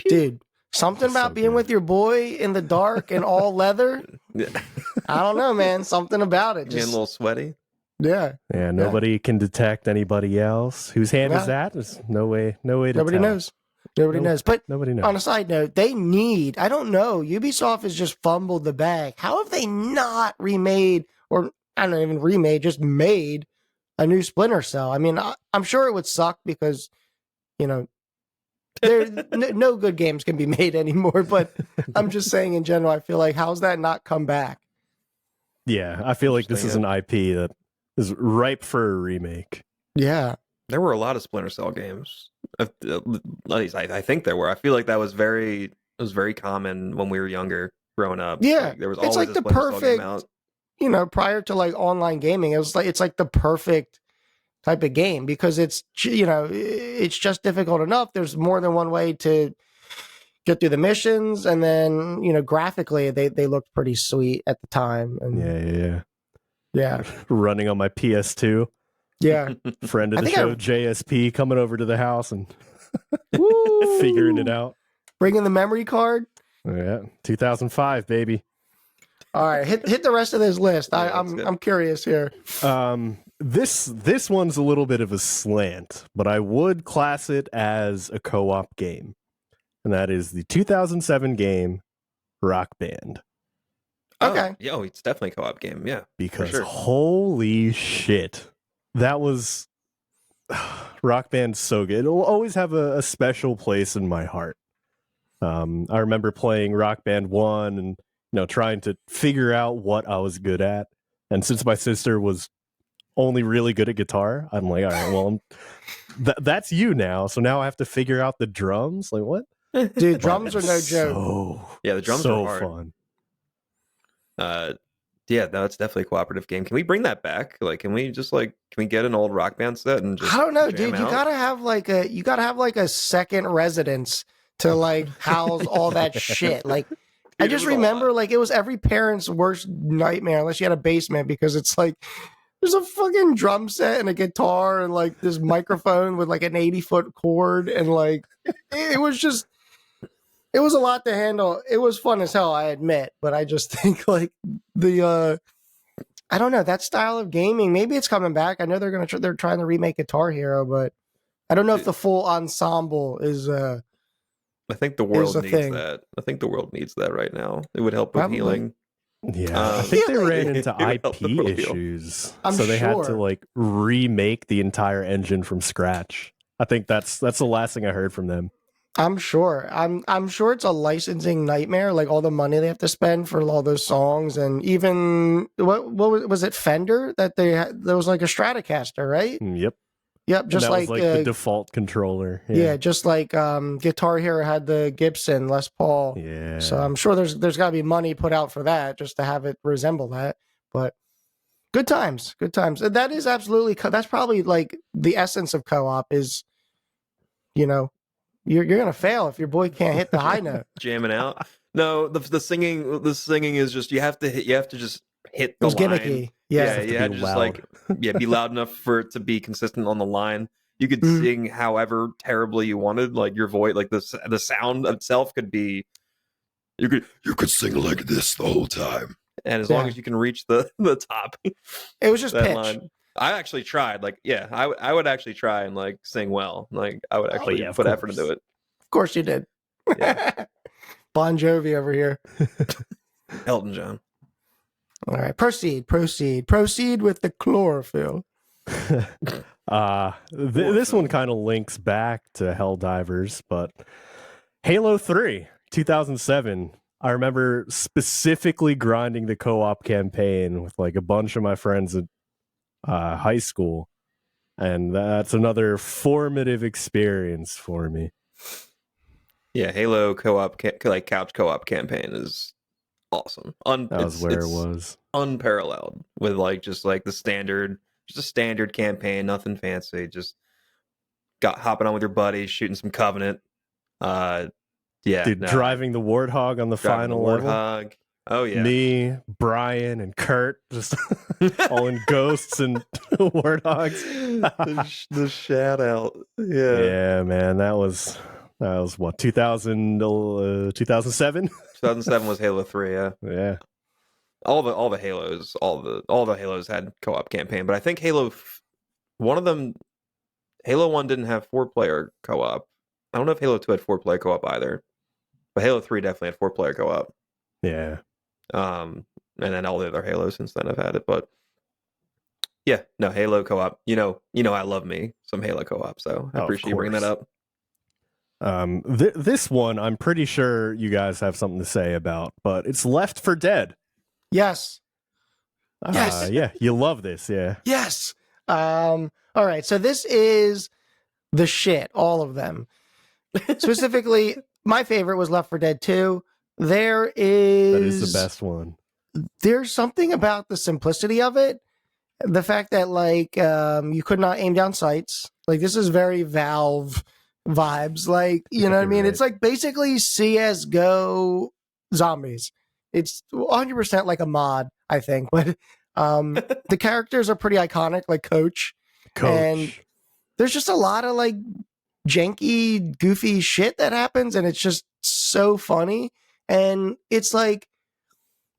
Dude, something about being with your boy in the dark and all leather. Yeah. I don't know, man. Something about it. Getting a little sweaty. Yeah. Yeah, nobody can detect anybody else. Whose hand is Yeah. that? There's no way to Nobody tell. knows. Nobody knows. But Nobody knows. on a side note, I don't know, Ubisoft has just fumbled the bag. How have they not remade, or I don't even remade, just made a new Splinter Cell? I mean, I'm sure it would suck because, you know, no good games can be made anymore. But I'm just saying in general, I feel like, how's that not come back? Yeah, I feel like this is an IP that is ripe for a remake. Yeah. There were a lot of Splinter Cell games. At least I think there were. I feel like that was very common when we were younger, growing up. Yeah. Like, there was It's always like a the Splinter Cell perfect, game out. you know, prior to like online gaming, it's like the perfect type of game because it's, you know, it's just difficult enough. There's more than one way to get through the missions, and then, you know, graphically they looked pretty sweet at the time. And yeah. Running on my PS2. Yeah. Friend of I the think show, JSP, coming over to the house and Woo! figuring it out. Bringing the memory card. Yeah, 2005, baby. All right, hit the rest of this list. Yeah, I'm curious here. This one's a little bit of a slant, but I would class it as a co-op game, and that is the 2007 game Rock Band. Okay. Oh, it's definitely a co-op game. Yeah. Because sure. holy shit, that was Rock Band's so good. It'll always have a special place in my heart. I remember playing Rock Band 1 and, you know, trying to figure out what I was good at. And since my sister was only really good at guitar, I'm like, all right, well, that's you now. So now I have to figure out the drums. Like, what? Dude, drums are no joke. Yeah, the drums so are hard. Fun. Yeah, no, it's definitely a cooperative game. Can we bring that back? Like, can we get an old Rock Band set and just I don't know, jam dude. You out? gotta have like a second residence to like house all that shit. Like, I just remember like it was every parent's worst nightmare unless you had a basement, because it's like there's a fucking drum set and a guitar and like this microphone with like an 80-foot cord, and like it was a lot to handle. It was fun as hell, I admit, but I just think like I don't know, that style of gaming, maybe it's coming back. I know they're trying to remake Guitar Hero, but I don't know if the full ensemble is I think the world needs thing. that. I think the world needs that right now. It would help with healing. Yeah, I think they ran into IP heal. issues, so they had to like remake the entire engine from scratch. I think that's the last thing I heard from them. I'm sure. I'm sure it's a licensing nightmare, like all the money they have to spend for all those songs, and even what was it, Fender, that there was like a Stratocaster, right? Yep, just like the default controller. Yeah, just like Guitar Hero had the Gibson Les Paul. Yeah. So I'm sure there's got to be money put out for that just to have it resemble that. But good times. And that is absolutely that's probably like the essence of co-op is, you know, you're gonna fail if your boy can't hit the high note. Jamming out. No, the singing is just you have to just hit the line. Gimmicky. Yeah, you had to just like be loud enough for it to be consistent on the line. You could sing however terribly you wanted, like your voice, like the sound itself could be. You could sing like this the whole time, and as long as you can reach the top, it was just pitch. Line. I actually tried. Like, yeah, I would actually try and like sing well. Like, I would actually put effort into it. Of course you did. Yeah. Bon Jovi over here. Elton John. All right, proceed with the chlorophyll. This one kind of links back to Helldivers, but Halo 3, 2007. I remember specifically grinding the co-op campaign with like a bunch of my friends at high school, and that's another formative experience for me. Yeah, Halo co-op, like couch co-op campaign is awesome. That was where it was unparalleled with like just like a standard campaign, nothing fancy. Just hopping on with your buddies, shooting some Covenant. Driving the Warthog on the final level. Oh yeah, me, Brian, and Kurt just all in ghosts and Warthogs. the shout out. Yeah, man, that was what, 2007? 2007 was Halo 3. Yeah. all the Halos, all the Halos had co-op campaign, but I think one of them, Halo 1 didn't have 4-player co-op. I don't know if Halo 2 had 4-player co-op either, but Halo 3 definitely had 4-player co-op. Yeah. And then all the other Halos since then have had it, but yeah, no, Halo co-op. You know, I love me some Halo co-op, so I appreciate you bringing that up. This one, I'm pretty sure you guys have something to say about, but it's Left 4 Dead. Yes. Yes. Yeah, you love this, yeah. Yes. All right, so this is the shit, all of them. Specifically, my favorite was Left 4 Dead 2. That is the best one. There's something about the simplicity of it. The fact that, like, you could not aim down sights. Like, this is very Valve vibes. Like, you know what I mean? Right. It's like basically CSGO Zombies. It's 100% like a mod, I think. But the characters are pretty iconic, like Coach. And there's just a lot of, like, janky, goofy shit that happens. And it's just so funny. And it's like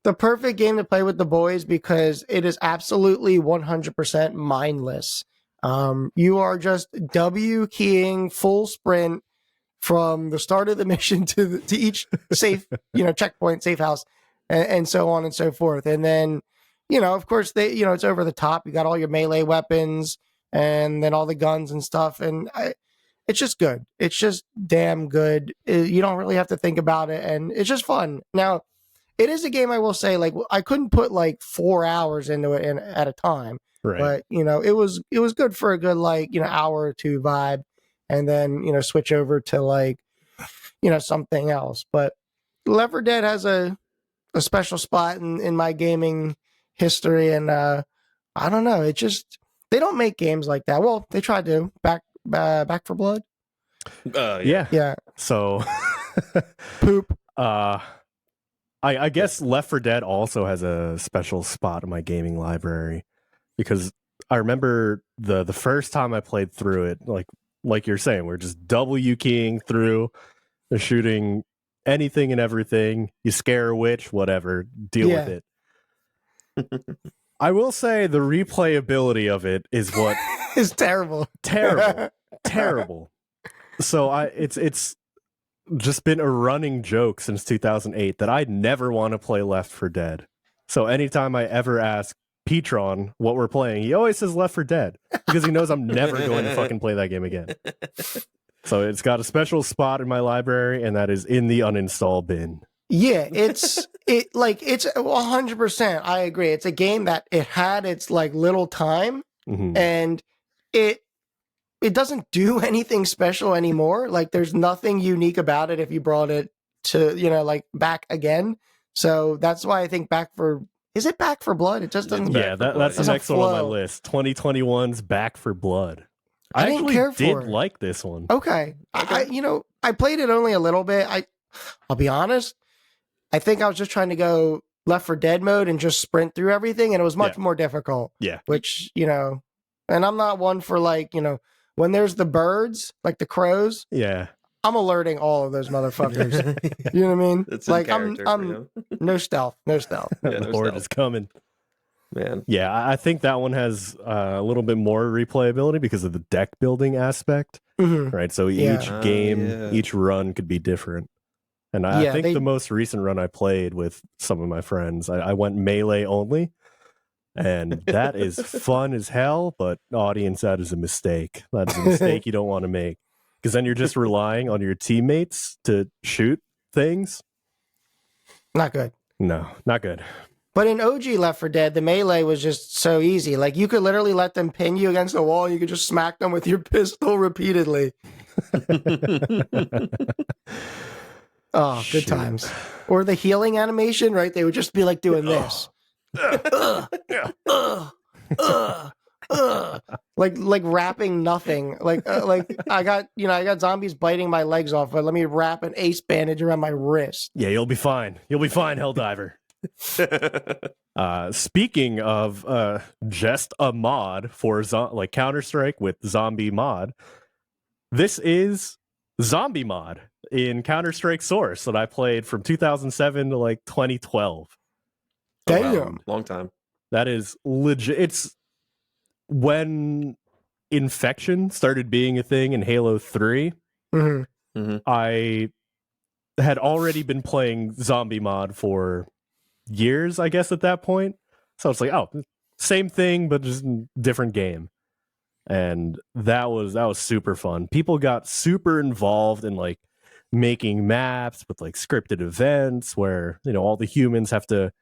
the perfect game to play with the boys because it is absolutely 100% mindless. You are just W keying full sprint from the start of the mission to each safe, checkpoint, safe house, and so on and so forth. And then, of course, it's over the top. You got all your melee weapons and then all the guns and stuff. And it's just good. It's just damn good. You don't really have to think about it. And it's just fun. Now, it is a game I will say, like, I couldn't put like 4 hours into it at a time. Right. But, it was good for a good, like, hour or two vibe. And then, switch over to like, something else. But Left 4 Dead has a special spot in my gaming history. And I don't know. It just, they don't make games like that. Well, they tried to. Back 4 Blood. Yeah. So poop. I guess Left 4 Dead also has a special spot in my gaming library because I remember the first time I played through it, like you're saying, we're just W keying through, shooting anything and everything. You scare a witch, whatever, deal with it. I will say the replayability of it is what is terrible. Terrible. So it's just been a running joke since 2008 that I never want to play Left 4 Dead. So anytime I ever ask Petron what we're playing, he always says Left 4 Dead because he knows I'm never going to fucking play that game again. So it's got a special spot in my library, and that is in the uninstall bin. Yeah, it's 100%. I agree. It's a game that it had its like little time, and it doesn't do anything special anymore. Like there's nothing unique about it if you brought it to like back again. So that's why I think Back 4 Blood? It just doesn't. Yeah, that's the next one on my list. 2021's Back 4 Blood. I didn't care for did like this one. Okay. I played it only a little bit. I'll be honest. I think I was just trying to go Left 4 Dead mode and just sprint through everything, and it was much more difficult. Yeah. Which, and I'm not one for like, when there's the birds, like the crows. Yeah. I'm alerting all of those motherfuckers. You know what I mean? It's like I'm no stealth. Yeah, the horde is coming. Man. Yeah, I think that one has a little bit more replayability because of the deck building aspect. Right. So each game, each run could be different. And I think the most recent run I played with some of my friends, I went melee only. And that is fun as hell, but audience, that is a mistake. That's a mistake you don't want to make. Because then you're just relying on your teammates to shoot things. Not good. No, not good. But in OG Left 4 Dead, the melee was just so easy. Like you could literally let them pin you against the wall and you could just smack them with your pistol repeatedly. Oh, good times. Or the healing animation, right? They would just be like doing this. Like wrapping nothing. Like I got zombies biting my legs off, but let me wrap an ace bandage around my wrist. Yeah, you'll be fine. You'll be fine, Helldiver. Speaking of just a mod for like Counter-Strike with zombie mod, this is zombie mod in Counter-Strike Source that I played from 2007 to like 2012. Oh, wow. Damn. Long time. That is legit. It's when infection started being a thing in Halo 3. Mm-hmm. I had already been playing zombie mod for years, I guess, at that point. So it's like, oh, same thing, but just different game. And that was super fun. People got super involved in like making maps with like scripted events where, you know, all the humans have to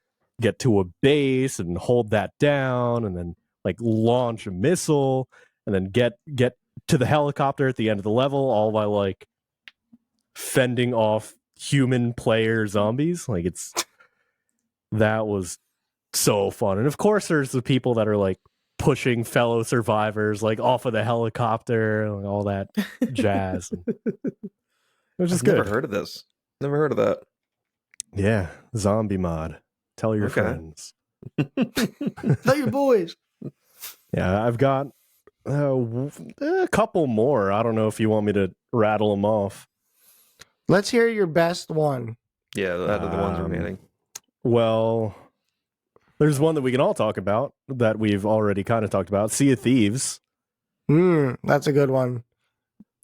get to a base and hold that down and then like launch a missile and then get to the helicopter at the end of the level, all by like fending off human player zombies. Like that was so fun. And of course there's the people that are like pushing fellow survivors like off of the helicopter and all that jazz. Which is good. Never heard of this. Never heard of that. Yeah, zombie mod. Tell your friends. Tell your boys. Yeah, I've got a couple more. I don't know if you want me to rattle them off. Let's hear your best one. Yeah, that are the ones remaining. Well, there's one that we can all talk about that we've already kind of talked about. Sea of Thieves. That's a good one.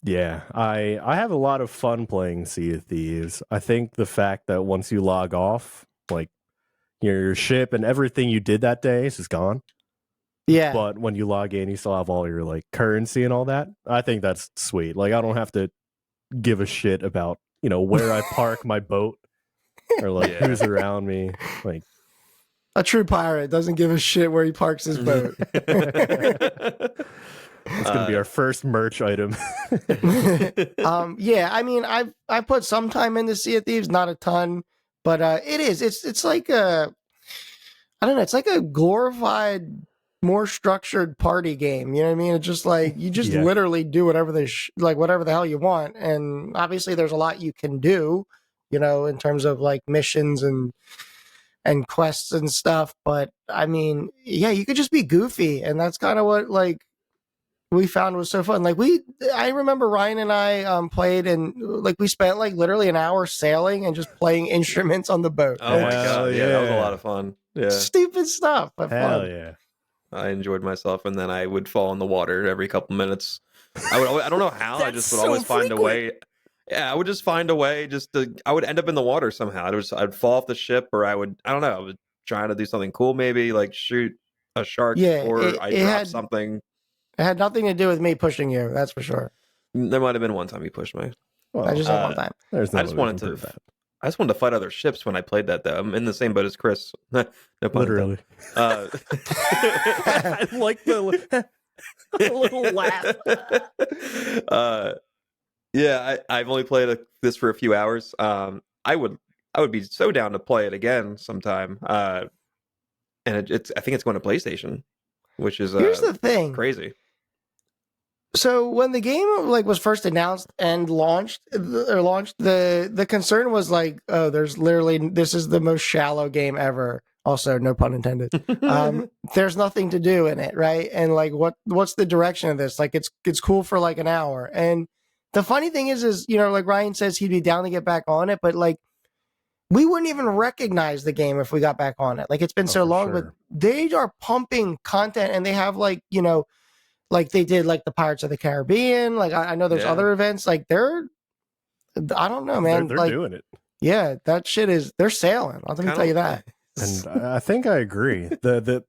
Yeah, I have a lot of fun playing Sea of Thieves. I think the fact that once you log off, like your ship and everything you did that day is just gone. Yeah. But when you log in, you still have all your like currency and all that. I think that's sweet. Like I don't have to give a shit about, you know, where I park my boat or like who's around me. Like a true pirate doesn't give a shit where he parks his boat. It's gonna be our first merch item. Yeah, I mean, I put some time into Sea of Thieves, not a ton, but it's like a, I don't know, it's like a glorified, more structured party game. You know what I mean? It's just like you just literally do whatever whatever the hell you want, and obviously there's a lot you can do, you know, in terms of like missions and quests and stuff. But I mean, yeah, you could just be goofy, and that's kind of what like we found was so fun. Like I remember Ryan and I played and like we spent like literally an hour sailing and just playing instruments on the boat. Oh my god, yeah, that was a lot of fun. Yeah, stupid stuff, but Hell fun. Yeah. I enjoyed myself, and then I would fall in the water every couple minutes. I don't know how. I just would always find a way. Yeah, I would just find a way. I would end up in the water somehow. I'd fall off the ship, or I don't know. I was trying to do something cool, maybe like shoot a shark, or I dropped something. It had nothing to do with me pushing you, that's for sure. There might have been one time you pushed me. Well, I just had one time. I just wanted to fight other ships when I played that, though. I'm in the same boat as Chris. No pun literally. I like the little laugh. Yeah, I've only played this for a few hours. I would be so down to play it again sometime. And I think it's going to PlayStation, which is here's the thing, crazy. So when the game like was first announced and launched, the concern was like, oh, this is the most shallow game ever. Also, no pun intended. There's nothing to do in it, right? And like, what's the direction of this? Like, it's cool for like an hour. And the funny thing is, you know, like Ryan says, he'd be down to get back on it, but like, we wouldn't even recognize the game if we got back on it. Like, it's been so long, sure. But they are pumping content, and they have like, you know, like they did like the Pirates of the Caribbean. Like I know there's other events. Like I don't know, man. They're like, doing it. Yeah, that shit they're sailing. Let me tell you that. And I think I agree. The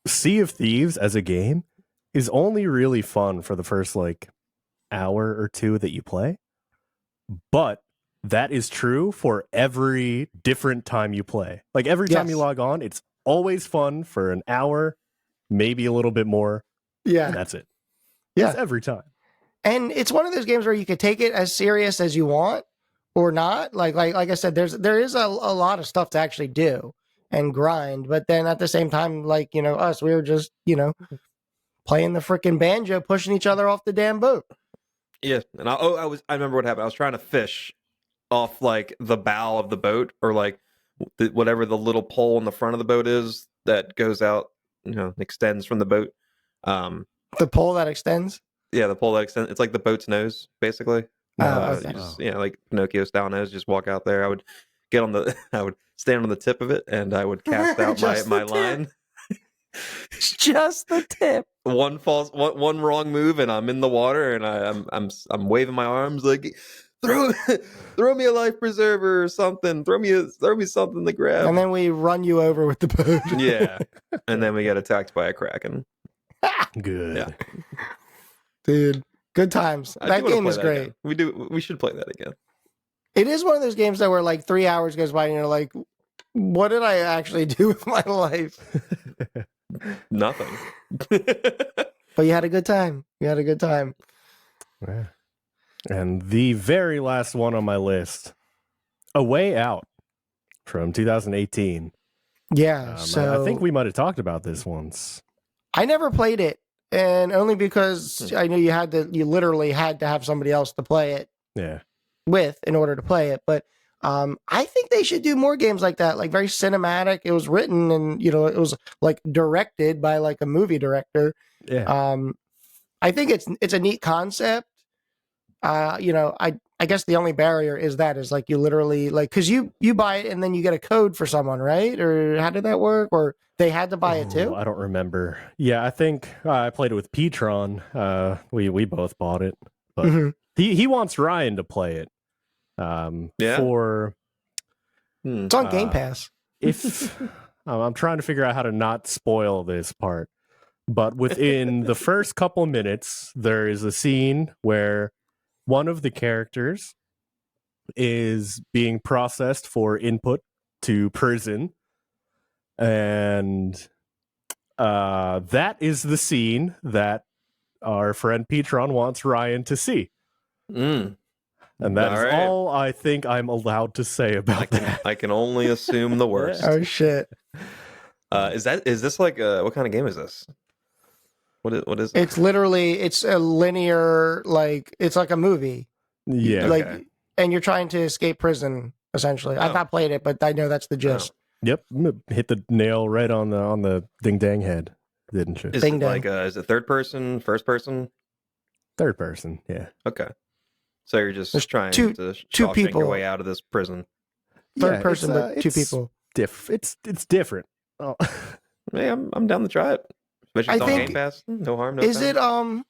Sea of Thieves as a game is only really fun for the first like hour or two that you play. But that is true for every different time you play. Like every time you log on, it's always fun for an hour, maybe a little bit more. Yeah. And that's it. Yeah. It's every time. And it's one of those games where you could take it as serious as you want or not. Like I said, there is a lot of stuff to actually do and grind. But then at the same time, like, you know, we were just, you know, playing the freaking banjo, pushing each other off the damn boat. Yeah. And I remember what happened. I was trying to fish off like the bow of the boat, or like whatever the little pole in the front of the boat is that goes out, you know, extends from the boat. The pole that extends? Yeah, the pole that extends. It's like the boat's nose, basically. Okay. Like Pinocchio style nose. Just walk out there. I would get on the, I would stand on the tip of it, and I would cast out my line. Just the tip. One wrong move, and I'm in the water, and I'm waving my arms like, throw me a life preserver or something. Throw me something to grab. And then we run you over with the boat. Yeah, and then we get attacked by a kraken. Good. Yeah. Dude, good times. That game is great. Again. We should play that again. It is one of those games that where like 3 hours goes by and you're like, what did I actually do with my life? Nothing. But you had a good time. Yeah. And the very last one on my list, A Way Out from 2018. Yeah. So I think we might have talked about this once. I never played it, and only because I knew you literally had to have somebody else to play it with in order to play it. But I think they should do more games like that, like very cinematic. It was written and it was like directed by like a movie director. Yeah. I think it's a neat concept. I guess the only barrier is like you literally like, because you buy it and then you get a code for someone, right? Or how did that work? Or they had to buy it too? I don't remember. Yeah, I think I played it with Petron. We both bought it, but he wants Ryan to play it. For it's on Game Pass. If I'm trying to figure out how to not spoil this part, but within the first couple minutes, there is a scene where one of the characters is being processed for input to prison, and that is the scene that our friend Petron wants Ryan to see. And that is all I think I'm allowed to say about that. I can only assume the worst. Oh shit! Is this like what kind of game is this? What is it? It's literally it's a linear, like it's like a movie. Yeah. Like and you're trying to escape prison essentially. I've not played it, but I know that's the gist. Yep, hit the nail right on the ding dang head, didn't you? Is it like is it third person, first person? Third person, yeah. Okay. So you're just trying two to people your way out of this prison. Third person, but two people. It's different. Oh. Hey, I'm down to try it. Especially on Game Pass. No harm, no foul.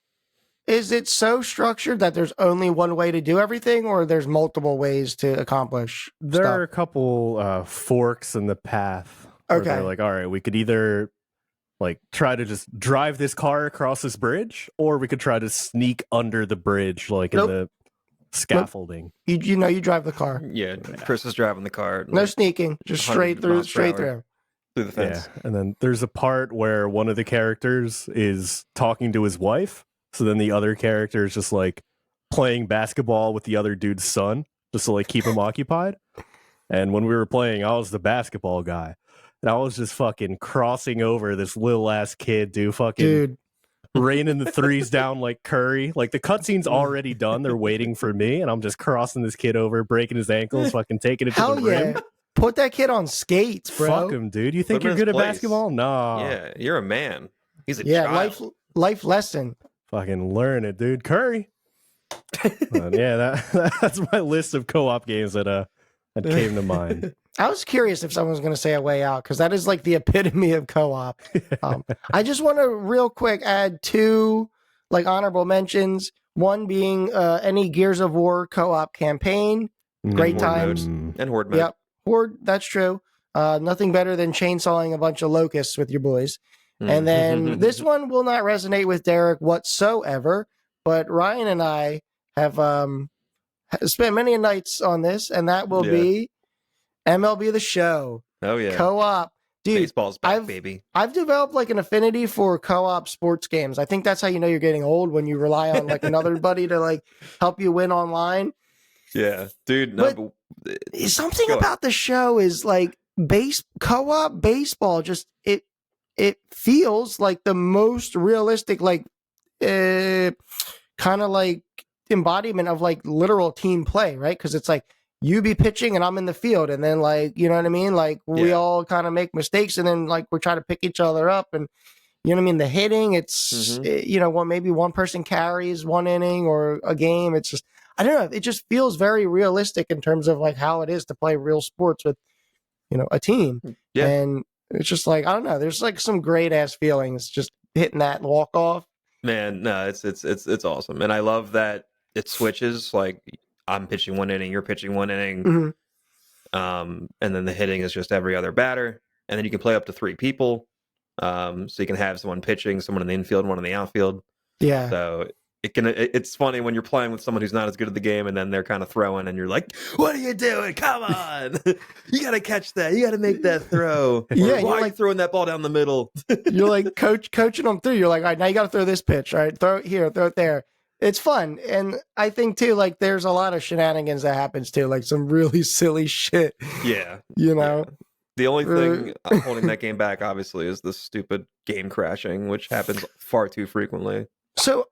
Is it so structured that there's only one way to do everything, or there's multiple ways to accomplish There stuff? are a couple forks in the path. Where Okay. they're like, all right, we could either like try to just drive this car across this bridge, or we could try to sneak under the bridge, like in the scaffolding. You drive the car. Yeah, Chris is driving the car. No sneaking, just straight through the fence. Yeah, and then there's a part where one of the characters is talking to his wife, so then the other character is just like playing basketball with the other dude's son, just to like keep him occupied. And when we were playing, I was the basketball guy, and I was just fucking crossing over this little ass kid, dude, raining the threes down like Curry. Like the cutscene's already done, they're waiting for me, and I'm just crossing this kid over, breaking his ankles, fucking taking it to the rim. Put that kid on skates, bro. Fuck him, dude. You think you're good at basketball? Nah. Yeah, you're a man. He's a child. life lesson. Fucking learn it, dude. Curry. That's my list of co-op games that came to mind. I was curious if someone was going to say A Way Out, because that is like the epitome of co-op. I just want to real quick add two like honorable mentions. One being any Gears of War co-op campaign. Great times. And Horde mode. Yep. Horde, that's true. Nothing better than chainsawing a bunch of locusts with your boys. And then this one will not resonate with Derek whatsoever, but Ryan and I have spent many nights on this, and that will be MLB The Show. Oh, yeah. Co-op. Dude, baseball's back, baby. I've developed like an affinity for co-op sports games. I think that's how you know you're getting old, when you rely on like another buddy to like help you win online. Yeah, dude. No, but something about the show is like co-op baseball. Just it feels like the most realistic, like kind of like embodiment of like literal team play, right? Because it's like you be pitching and I'm in the field, and then like, you know what I mean? Like we all kind of make mistakes, and then like we're trying to pick each other up, and you know what I mean? The hitting, it's maybe one person carries one inning or a game. It's just, I don't know. It just feels very realistic in terms of like how it is to play real sports with, a team. Yeah. And it's just like, I don't know. There's like some great ass feelings just hitting that walk off. Man, no, it's awesome, and I love that it switches. Like I'm pitching one inning, you're pitching one inning, Mm-hmm. and then the hitting is just every other batter, and then you can play up to 3 people. So you can have someone pitching, someone in the infield, one in the outfield. Yeah. So it's funny when you're playing with someone who's not as good at the game, and then they're kind of throwing, and you're like, "What are you doing? Come on, you got to catch that. You got to make that throw. Yeah, why are you throwing that ball down the middle?" You're like coaching them through. You're like, all right, now you got to throw this pitch. All right, throw it here, throw it there. It's fun, and I think too, like there's a lot of shenanigans that happens too, like some really silly shit. Yeah, Yeah. The only thing holding that game back, obviously, is the stupid game crashing, which happens far too frequently. So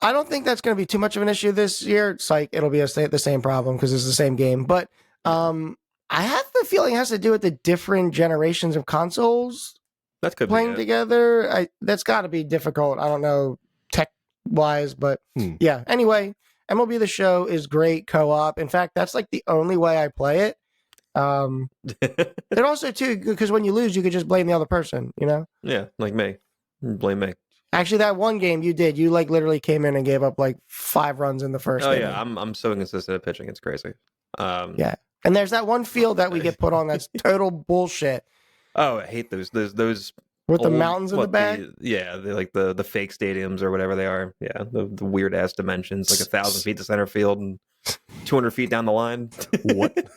I don't think that's going to be too much of an issue this year. It's like it'll be the same problem because it's the same game. But I have the feeling it has to do with the different generations of consoles That could playing be together. That's got to be difficult. I don't know tech wise, but yeah. Anyway, MLB The Show is great co-op. In fact, that's like the only way I play it. And also too, because when you lose, you could just blame the other person. Yeah, like me. Blame me. Actually, that one game you like literally came in and gave up like 5 runs in the first. Oh inning. yeah, I'm so inconsistent at pitching. It's crazy. Yeah, and there's that one field that we get put on that's total bullshit. Oh, I hate those With the mountains in the back. They're like the fake stadiums or whatever they are. Yeah, the weird ass dimensions, like 1,000 feet to center field and 200 feet down the line. What?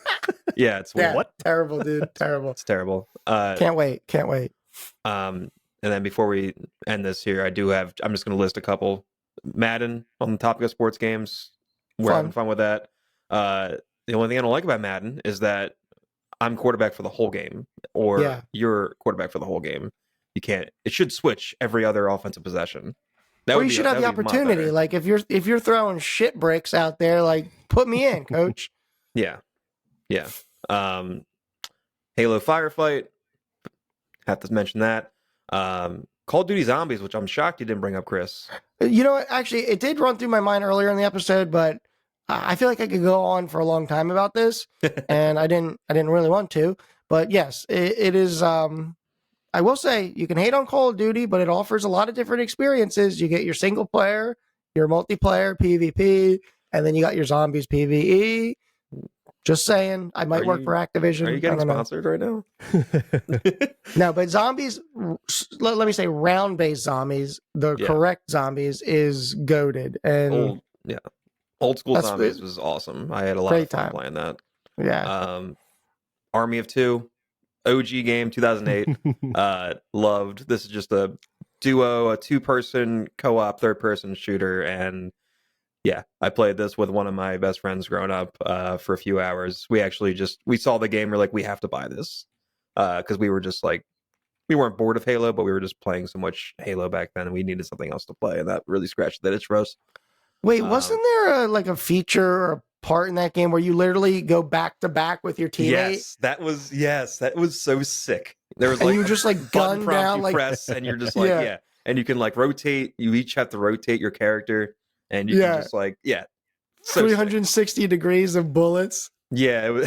Yeah, it's Yeah, what? Terrible, dude. Terrible. It's terrible. Can't wait. And then before we end this here, I'm just going to list a couple. Madden, on the topic of sports games. We're having fun with that. The only thing I don't like about Madden is that I'm quarterback for the whole game, or you're quarterback for the whole game. You can't. It should switch every other offensive possession. You should have the opportunity. Like if you're throwing shit bricks out there, like put me in, coach. Yeah. Halo Firefight. Have to mention that. Call of Duty Zombies, which I'm shocked you didn't bring up, Chris. You know what? Actually, it did run through my mind earlier in the episode, but I feel like I could go on for a long time about this, and I didn't really want to. But yes, it is. I will say you can hate on Call of Duty, but it offers a lot of different experiences. You get your single player, your multiplayer PvP, and then you got your zombies PvE. Just saying, I might work for Activision. Are you getting sponsored right now? No, but zombies, let me say round-based zombies, the correct zombies is goated. And old school zombies was awesome. I had a lot of fun playing that. Yeah. Army of Two, OG game, 2008. Loved. This is just a duo, a 2-person co-op, 3rd-person shooter, and yeah, I played this with one of my best friends growing up for a few hours. We actually we saw the game. We're like, we have to buy this because we were just like, we weren't bored of Halo, but we were just playing so much Halo back then, and we needed something else to play, and that really scratched that itch for us. Wait, wasn't there a feature or a part in that game where you literally go back to back with your teammate? Yes, that was so sick. There was you just like gun down, like press, and you're just like and you can like rotate. You each have to rotate your character. And you can just like, so 360 sick. Degrees of bullets. Yeah,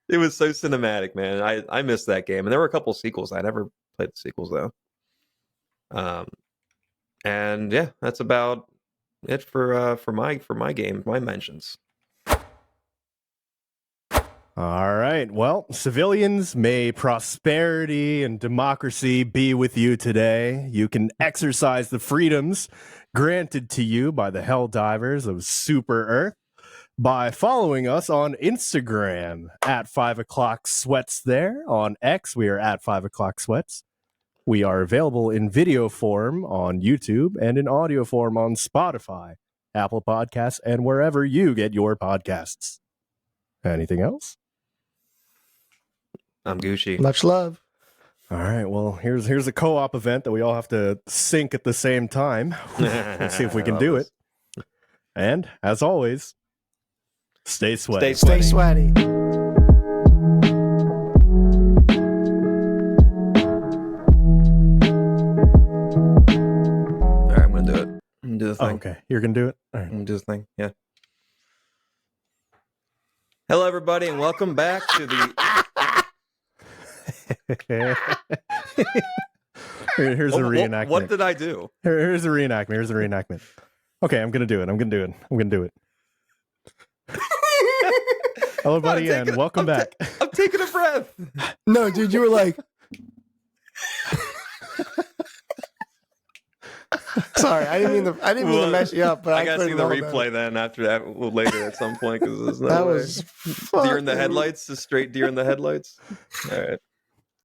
it was so cinematic, man. I missed that game, and there were a couple sequels. I never played the sequels though. And yeah, that's about it for my game, my mentions. All right. Well, civilians, may prosperity and democracy be with you today. You can exercise the freedoms granted to you by the Helldivers of Super Earth by following us on Instagram at 5 o'clock sweats there. On X, we are at 5 o'clock sweats. We are available in video form on YouTube and in audio form on Spotify, Apple Podcasts, and wherever you get your podcasts. Anything else? I'm Gucci. Much love. All right. Well, here's a co-op event that we all have to sync at the same time. Let's see if we can do it. And as always, stay sweaty. Stay sweaty. All right, I'm gonna do it. I'm gonna do the thing. Okay, you're gonna do it. All right. I'm gonna do the thing. Yeah. Hello, everybody, and welcome back to the. Here's a reenactment. What did I do? Here's a reenactment. Okay, I'm gonna do it. Hello, everybody, and welcome back. I'm taking a breath. No, dude, you were like. Sorry, I didn't mean to mess you up. But I gotta see the replay then after that later at some point because there's no way. Deer in the headlights, just straight deer in the headlights. All right.